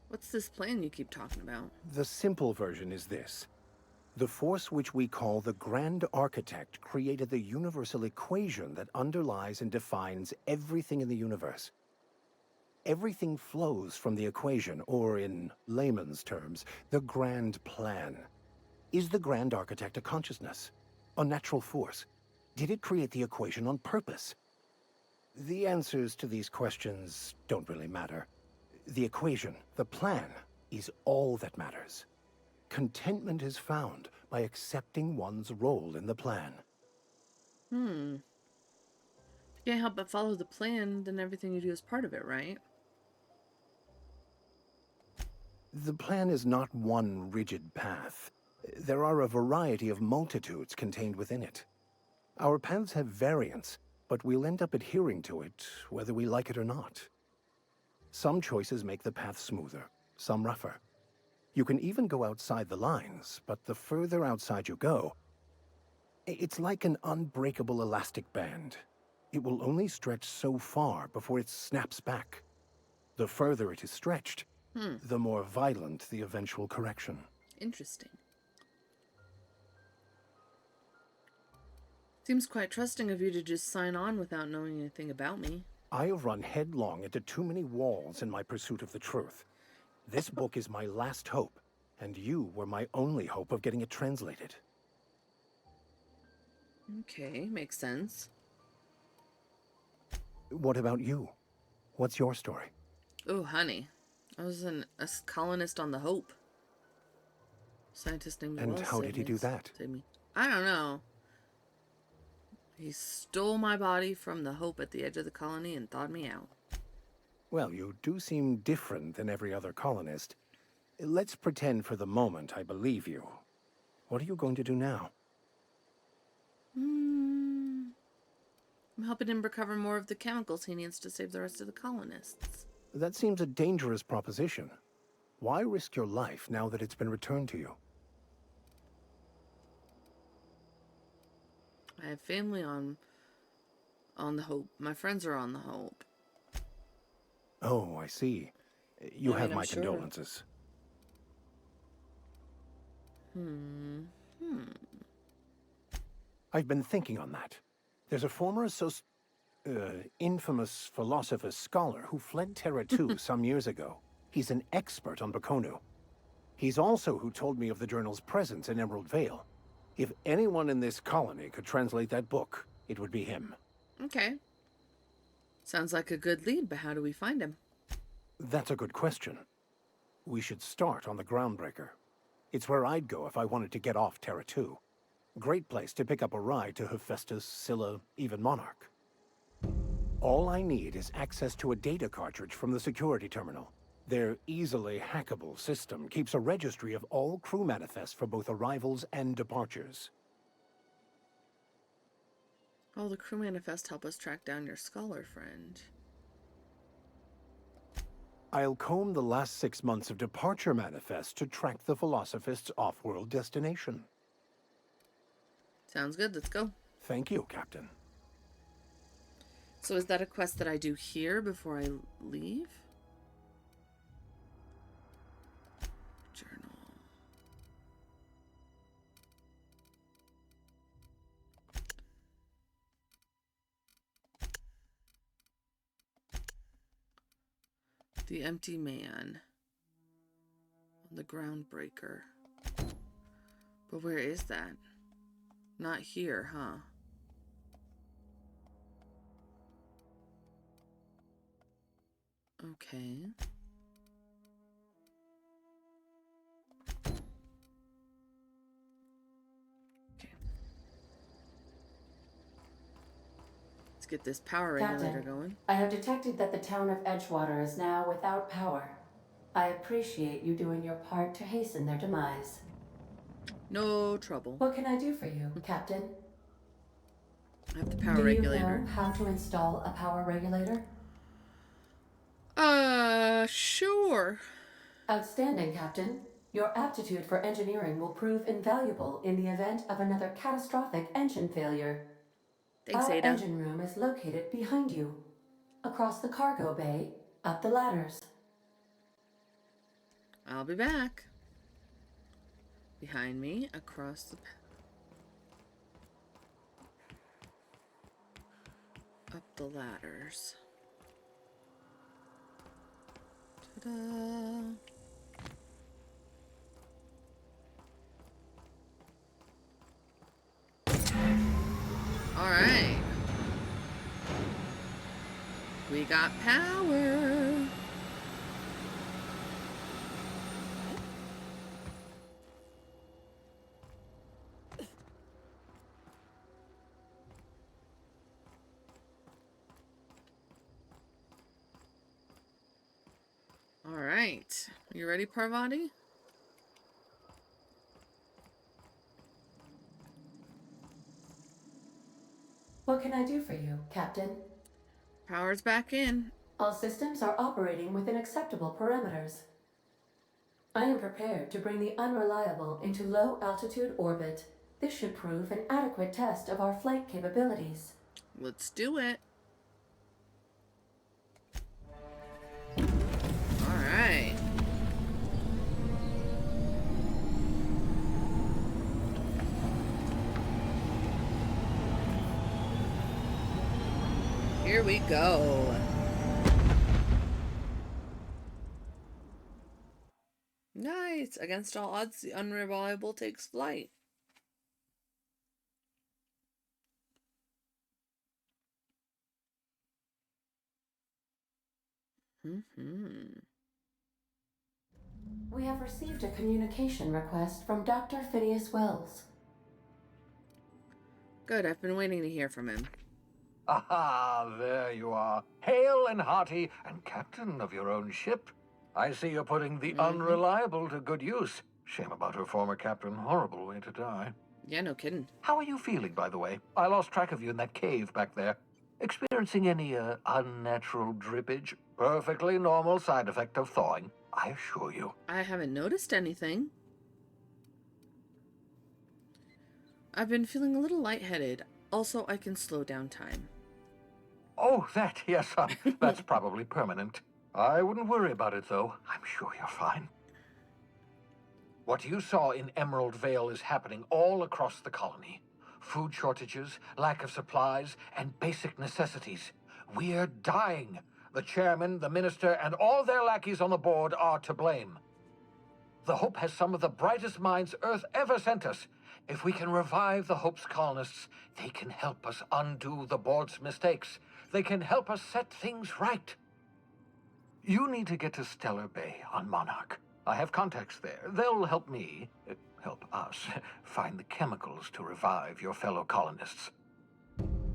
What's this plan you keep talking about? The simple version is this. The force which we call the Grand Architect created the universal equation that underlies and defines everything in the universe. Everything flows from the equation, or in layman's terms, the grand plan. Is the Grand Architect a consciousness? A natural force? Did it create the equation on purpose? The answers to these questions don't really matter. The equation, the plan, is all that matters. Contentment is found by accepting one's role in the plan. If you can't help but follow the plan, then everything you do is part of it, right? The plan is not one rigid path. There are a variety of multitudes contained within it. Our paths have variance, but we'll end up adhering to it, whether we like it or not. Some choices make the path smoother, some rougher. You can even go outside the lines, but the further outside you go, it's like an unbreakable elastic band. It will only stretch so far before it snaps back. The further it is stretched, the more violent the eventual correction. Interesting. Seems quite trusting of you to just sign on without knowing anything about me. I have run headlong into too many walls in my pursuit of the truth. This book is my last hope, and you were my only hope of getting it translated. Okay, makes sense. What about you? What's your story? Oh, honey. I was a colonist on the Hope. Scientist named And Wells how did he do that? saved me. I don't know. He stole my body from the Hope at the edge of the colony and thawed me out. Well, you do seem different than every other colonist. Let's pretend for the moment I believe you. What are you going to do now? I'm helping him recover more of the chemicals he needs to save the rest of the colonists. That seems a dangerous proposition. Why risk your life now that it's been returned to you? I have family on the Hope. My friends are on the Hope. Oh, I see. You have I'm my sure. condolences. I've been thinking on that. There's a former infamous philosopher scholar who fled Terra 2 some years ago. He's an expert on Bakonu. He's also who told me of the journal's presence in Emerald Vale. If anyone in this colony could translate that book, it would be him. Okay. Sounds like a good lead, but how do we find him? That's a good question. We should start on the Groundbreaker. It's where I'd go if I wanted to get off Terra 2. Great place to pick up a ride to Hephaestus, Scylla, even Monarch. All I need is access to a data cartridge from the security terminal. Their easily hackable system keeps a registry of all crew manifests for both arrivals and departures. Oh, the crew manifest help us track down your scholar friend. I'll comb the last 6 months of departure manifests to track the Philosophist's off-world destination. Sounds good, let's go. Thank you, Captain. So is that a quest that I do here before I leave? Journal. The Empty Man. The Groundbreaker. But where is that? Not here, huh? Okay. Let's get this power regulator going. I have detected that the town of Edgewater is now without power. I appreciate you doing your part to hasten their demise. No trouble. What can I do for you, Captain? I have the power Do regulator. you know how to install a power regulator? Sure. Outstanding, Captain. Your aptitude for engineering will prove invaluable in the event of another catastrophic engine failure. Thanks, Our Ada. engine room is located behind you. Across the cargo bay, up the ladders. I'll be back. Behind me, across the... up the ladders. Ta-da! Alright. We got power. Alright. You ready, Parvati? What can I do for you, Captain? Power's back in. All systems are operating within acceptable parameters. I am prepared to bring the unreliable into low-altitude orbit. This should prove an adequate test of our flight capabilities. Let's do it. Alright. Here we go. Nice. Against all odds, the unreliable takes flight. We have received a communication request from Dr. Phineas Wells. Good, I've been waiting to hear from him. Aha, there you are. Hale and hearty, and captain of your own ship. I see you're putting the unreliable to good use. Shame about her former captain. Horrible way to die. Yeah, no kidding. How are you feeling, by the way? I lost track of you in that cave back there. Experiencing any, unnatural drippage? Perfectly normal side effect of thawing, I assure you. I haven't noticed anything. I've been feeling a little lightheaded. Also, I can slow down time. Oh, that, yes, that's probably permanent. I wouldn't worry about it, though. I'm sure you're fine. What you saw in Emerald Vale is happening all across the colony. Food shortages, lack of supplies, and basic necessities. We're dying. The chairman, the minister, and all their lackeys on the board are to blame. The Hope has some of the brightest minds Earth ever sent us. If we can revive the Hope's colonists, they can help us undo the board's mistakes. They can help us set things right. You need to get to Stellar Bay on Monarch. I have contacts there. They'll help me, help us, find the chemicals to revive your fellow colonists.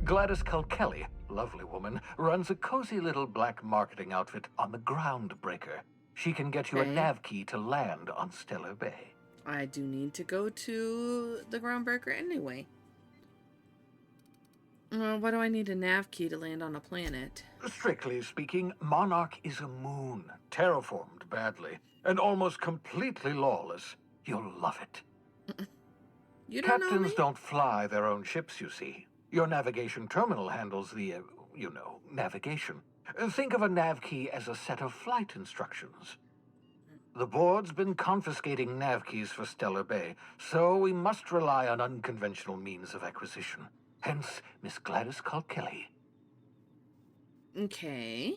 Gladys Kelly, lovely woman, runs a cozy little black marketing outfit on the Groundbreaker. She can get you a nav key to land on Stellar Bay. I do need to go to the Groundbreaker anyway. Why do I need a nav key to land on a planet? Strictly speaking, Monarch is a moon, terraformed badly, and almost completely lawless. You'll love it. You don't know me? Captains don't fly their own ships, you see. Your navigation terminal handles the, navigation. Think of a nav key as a set of flight instructions. The board's been confiscating nav keys for Stellar Bay, so we must rely on unconventional means of acquisition. Hence, Miss Gladys Kelly. Okay.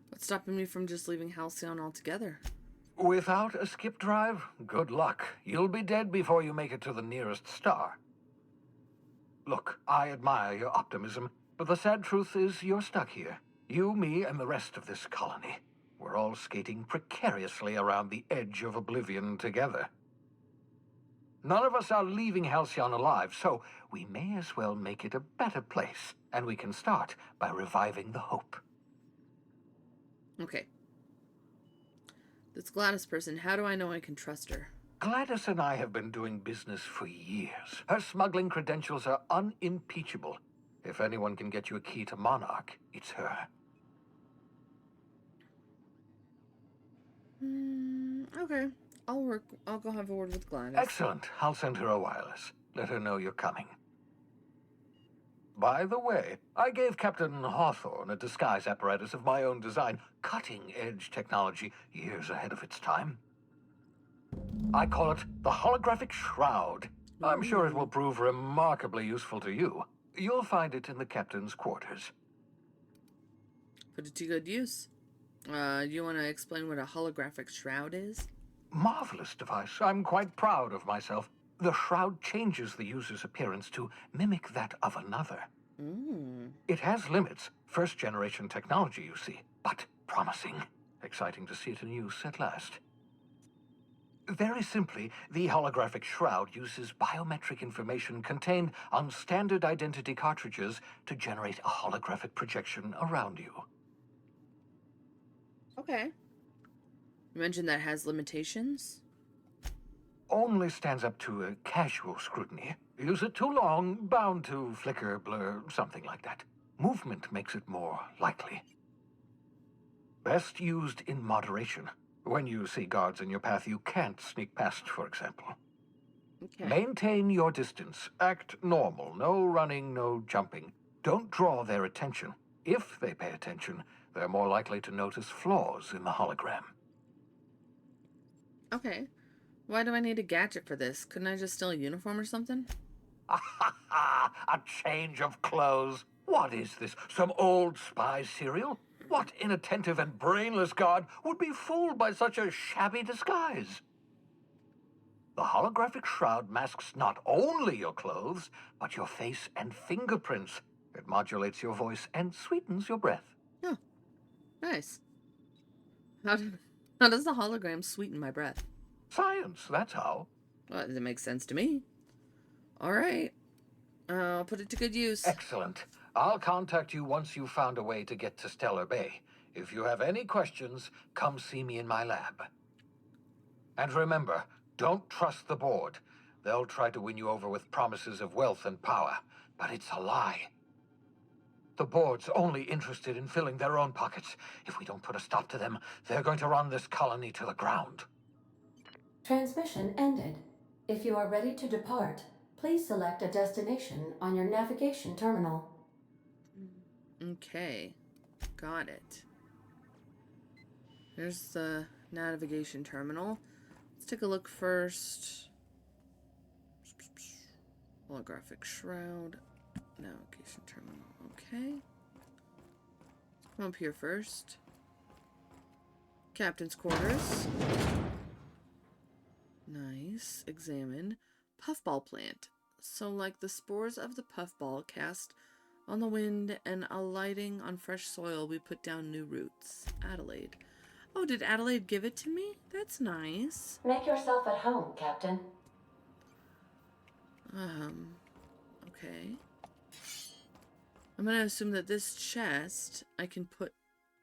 What's stopping me from just leaving Halcyon altogether? Without a skip drive, good luck. You'll be dead before you make it to the nearest star. Look, I admire your optimism, but the sad truth is you're stuck here. You, me, and the rest of this colony. We're all skating precariously around the edge of oblivion together. None of us are leaving Halcyon alive, so we may as well make it a better place. And we can start by reviving the Hope. Okay. This Gladys person, how do I know I can trust her? Gladys and I have been doing business for years. Her smuggling credentials are unimpeachable. If anyone can get you a key to Monarch, it's her. Okay. I'll go have a word with Gladys. Excellent. I'll send her a wireless. Let her know you're coming. By the way, I gave Captain Hawthorne a disguise apparatus of my own design, cutting-edge technology, years ahead of its time. I call it the holographic shroud. I'm sure it will prove remarkably useful to you. You'll find it in the captain's quarters. Put it to good use. You want to explain what a holographic shroud is? Marvelous device. I'm quite proud of myself. The shroud changes the user's appearance to mimic that of another. It has limits. First-generation technology, you see, but promising. Exciting to see it in use at last. Very simply, the holographic shroud uses biometric information contained on standard identity cartridges to generate a holographic projection around you. Okay. You mentioned that has limitations? Only stands up to a casual scrutiny. Use it too long, bound to flicker, blur, something like that. Movement makes it more likely. Best used in moderation. When you see guards in your path you can't sneak past, for example. Okay. Maintain your distance. Act normal. No running, no jumping. Don't draw their attention. If they pay attention, they're more likely to notice flaws in the hologram. Okay. Why do I need a gadget for this? Couldn't I just steal a uniform or something? A change of clothes. What is this? Some old spy serial? What inattentive and brainless guard would be fooled by such a shabby disguise? The holographic shroud masks not only your clothes, but your face and fingerprints. It modulates your voice and sweetens your breath. Oh, nice. How does the hologram sweeten my breath? Science, that's how. Well, that makes sense to me. All right. I'll put it to good use. Excellent. I'll contact you once you've found a way to get to Stellar Bay. If you have any questions, come see me in my lab. And remember, don't trust the board. They'll try to win you over with promises of wealth and power, but it's a lie. The board's only interested in filling their own pockets. If we don't put a stop to them, they're going to run this colony to the ground. Transmission ended. If you are ready to depart, please select a destination on your navigation terminal. Okay. Got it. Here's the navigation terminal. Let's take a look first. Holographic shroud. Navigation terminal. Okay. Let's come up here first. Captain's quarters. Nice. Examine. Puffball plant. So like the spores of the puffball cast on the wind and alighting on fresh soil, we put down new roots. Adelaide. Oh, did Adelaide give it to me? That's nice. Make yourself at home, Captain. Okay. I'm gonna assume that this chest I can put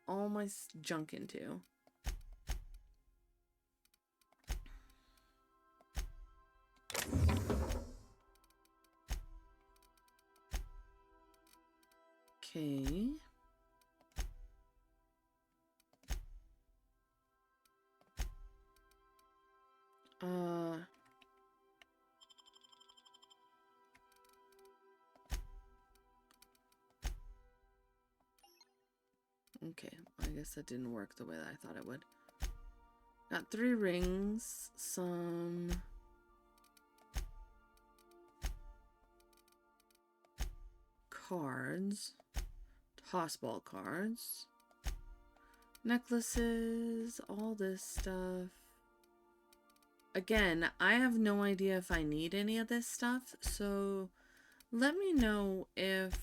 all my junk into. Okay. Okay, I guess that didn't work the way that I thought it would. Got 3 rings, some cards, tossball cards, necklaces, all this stuff. Again, I have no idea if I need any of this stuff, so let me know if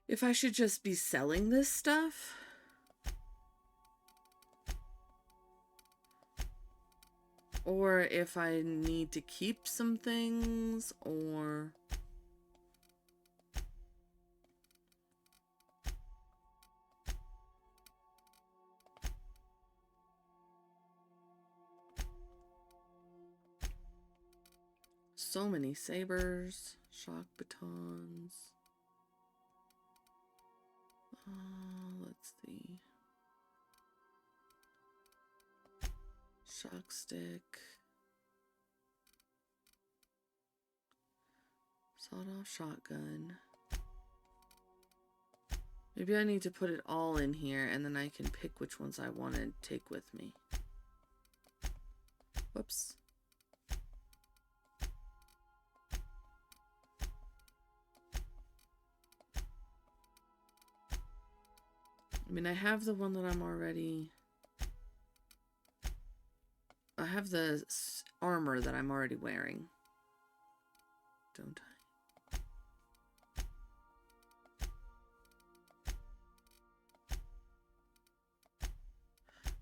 if I should just be selling this stuff. Or if I need to keep some things, or... so many sabers, shock batons. Let's see. Shock stick. Sawed-off shotgun. Maybe I need to put it all in here and then I can pick which ones I want to take with me. Whoops. I mean, I have the one that I'm already... I have the armor that I'm already wearing. Don't I?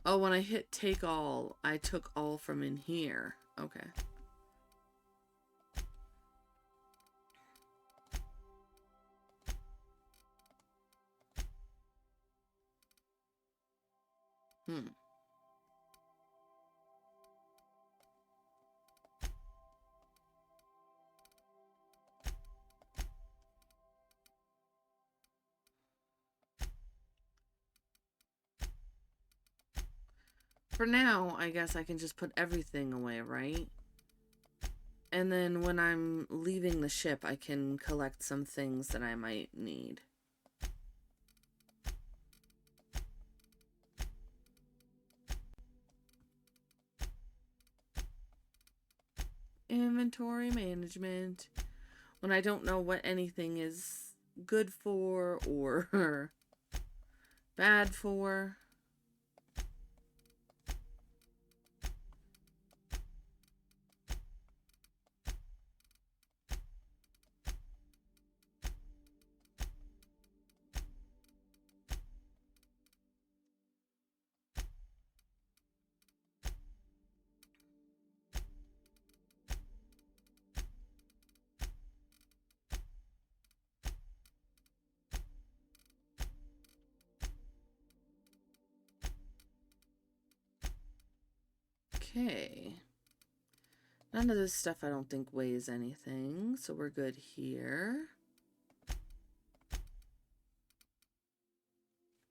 Oh, when I hit take all, I took all from in here. Okay. For now, I guess I can just put everything away, right? And then when I'm leaving the ship, I can collect some things that I might need. Inventory management. When I don't know what anything is good for or bad for. Okay. None of this stuff I don't think weighs anything, so we're good here.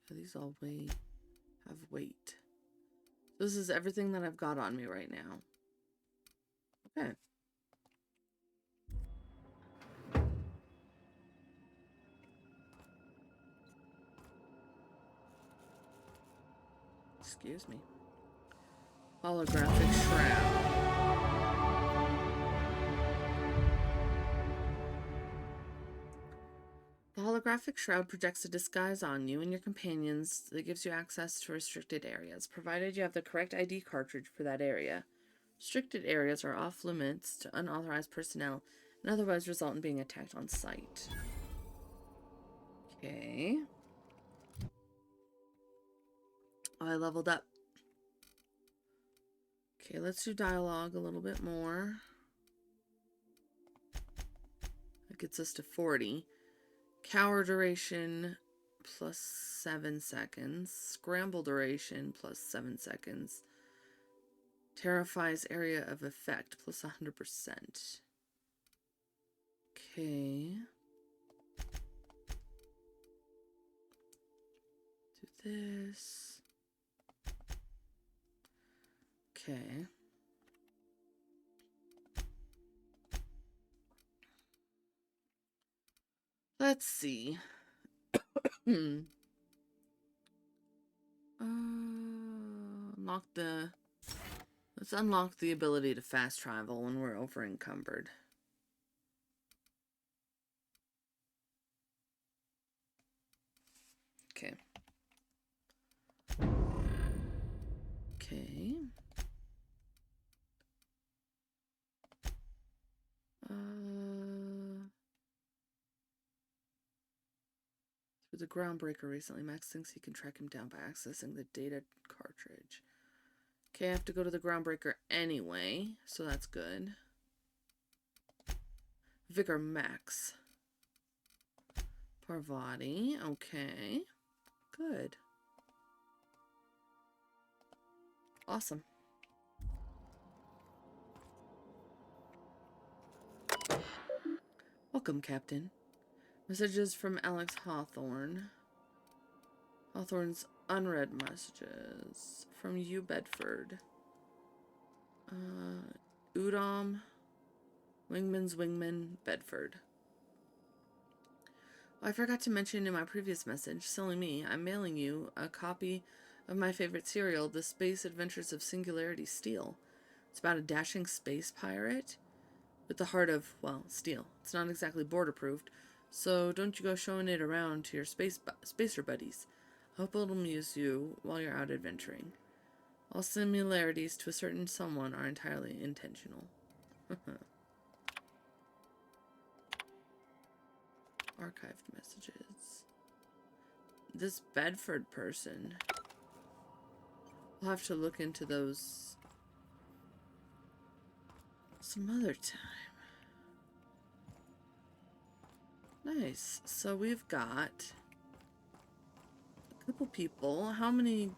These all have weight. This is everything that I've got on me right now. Okay. Excuse me. Holographic shroud. The holographic shroud projects a disguise on you and your companions that gives you access to restricted areas, provided you have the correct ID cartridge for that area. Restricted areas are off limits to unauthorized personnel and otherwise result in being attacked on sight. Okay. Oh, I leveled up. Okay, let's do dialogue a little bit more. That gets us to 40. Cower duration plus 7 seconds. Scramble duration plus 7 seconds. Terrifies area of effect plus 100%. Okay. Do this. Okay. Let's see. Let's unlock the ability to fast travel when we're over encumbered. Okay. Okay. Through the groundbreaker recently, Max thinks he can track him down by accessing the data cartridge. Okay, I have to go to the groundbreaker anyway, so that's good. Vigor Max. Parvati, okay. Good. Awesome. Welcome, Captain. Messages from Alex Hawthorne. Hawthorne's unread messages. From you, Bedford. Udom. Wingman's Wingman, Bedford. Oh, I forgot to mention in my previous message, silly me, I'm mailing you a copy of my favorite serial, The Space Adventures of Singularity Steel. It's about a dashing space pirate with the heart of, well, steel. It's not exactly board-approved, so don't you go showing it around to your spacer buddies. I hope it'll amuse you while you're out adventuring. All similarities to a certain someone are entirely intentional. Archived messages. This Bedford person. We'll have to look into those some other time. Nice. So we've got a couple people. How many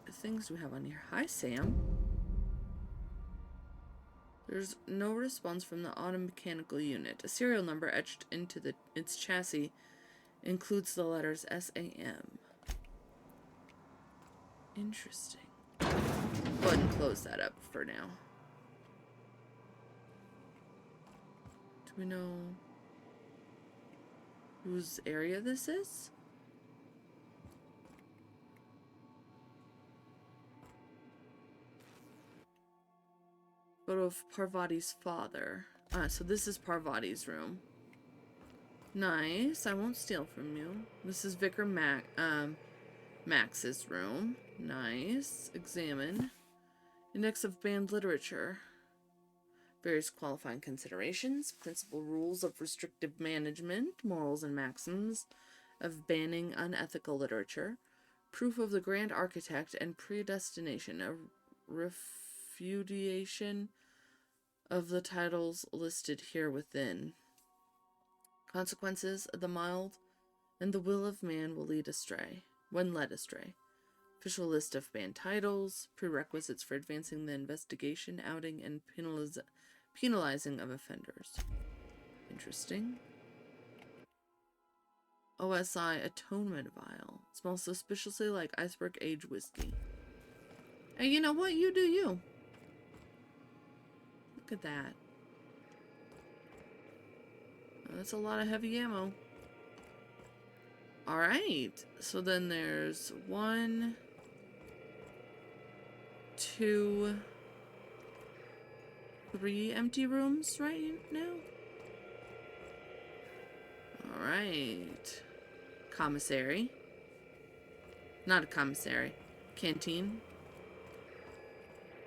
things do we have on here? Hi, Sam. There's no response from the auto mechanical unit. A serial number etched into its chassis includes the letters SAM. Interesting. Go ahead and close that up for now. Do we know whose area this is? Photo of Parvati's father. So this is Parvati's room. Nice. I won't steal from you. This is Vicar Max's room. Nice. Examine. Index of banned literature. Various qualifying considerations. Principal rules of restrictive management. Morals and maxims of banning unethical literature. Proof of the Grand Architect and predestination. A refutation of the titles listed here within. Consequences of the mild and the will of man will lead astray, when led astray. Official list of banned titles, prerequisites for advancing the investigation, outing, and penalizing of offenders. Interesting. OSI Atonement Vial. Smells suspiciously like iceberg aged whiskey. Hey, you know what? You do you. Look at that. That's a lot of heavy ammo. Alright. So then there's 1, 2, 3 empty rooms right now. Alright. Commissary. Not a commissary. Canteen.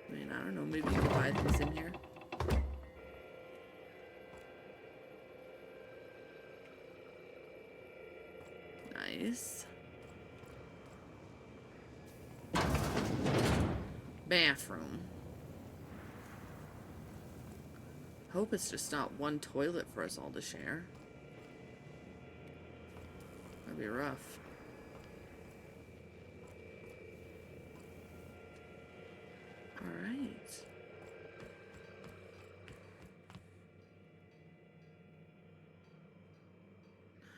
I mean, I don't know. Maybe you can buy things in here. Nice. Bathroom. Hope it's just not one toilet for us all to share. That'd be rough. All right.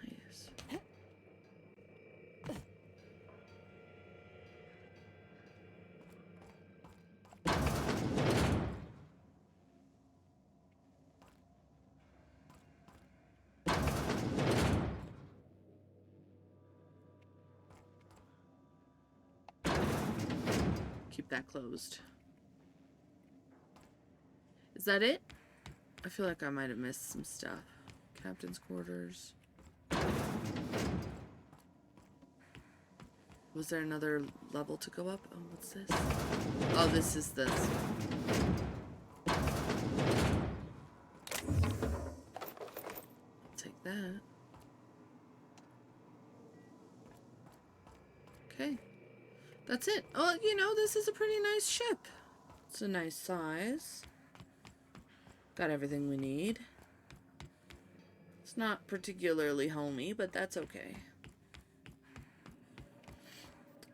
Nice. Keep that closed. Is that it? I feel like I might have missed some stuff. Captain's quarters. Was there another level to go up? Oh, what's this? Oh, this is this. Take that. Okay. That's it. Oh, you know, this is a pretty nice ship. It's a nice size. Got everything we need. It's not particularly homey, but that's okay.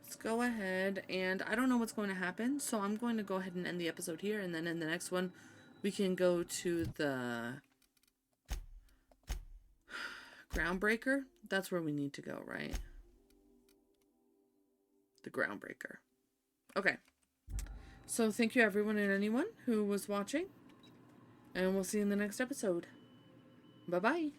Let's go ahead, and I don't know what's going to happen, so I'm going to go ahead and end the episode here, and then in the next one, we can go to the Groundbreaker? That's where we need to go, right? The Groundbreaker. Okay. So thank you everyone and anyone who was watching. And we'll see you in the next episode. Bye-bye.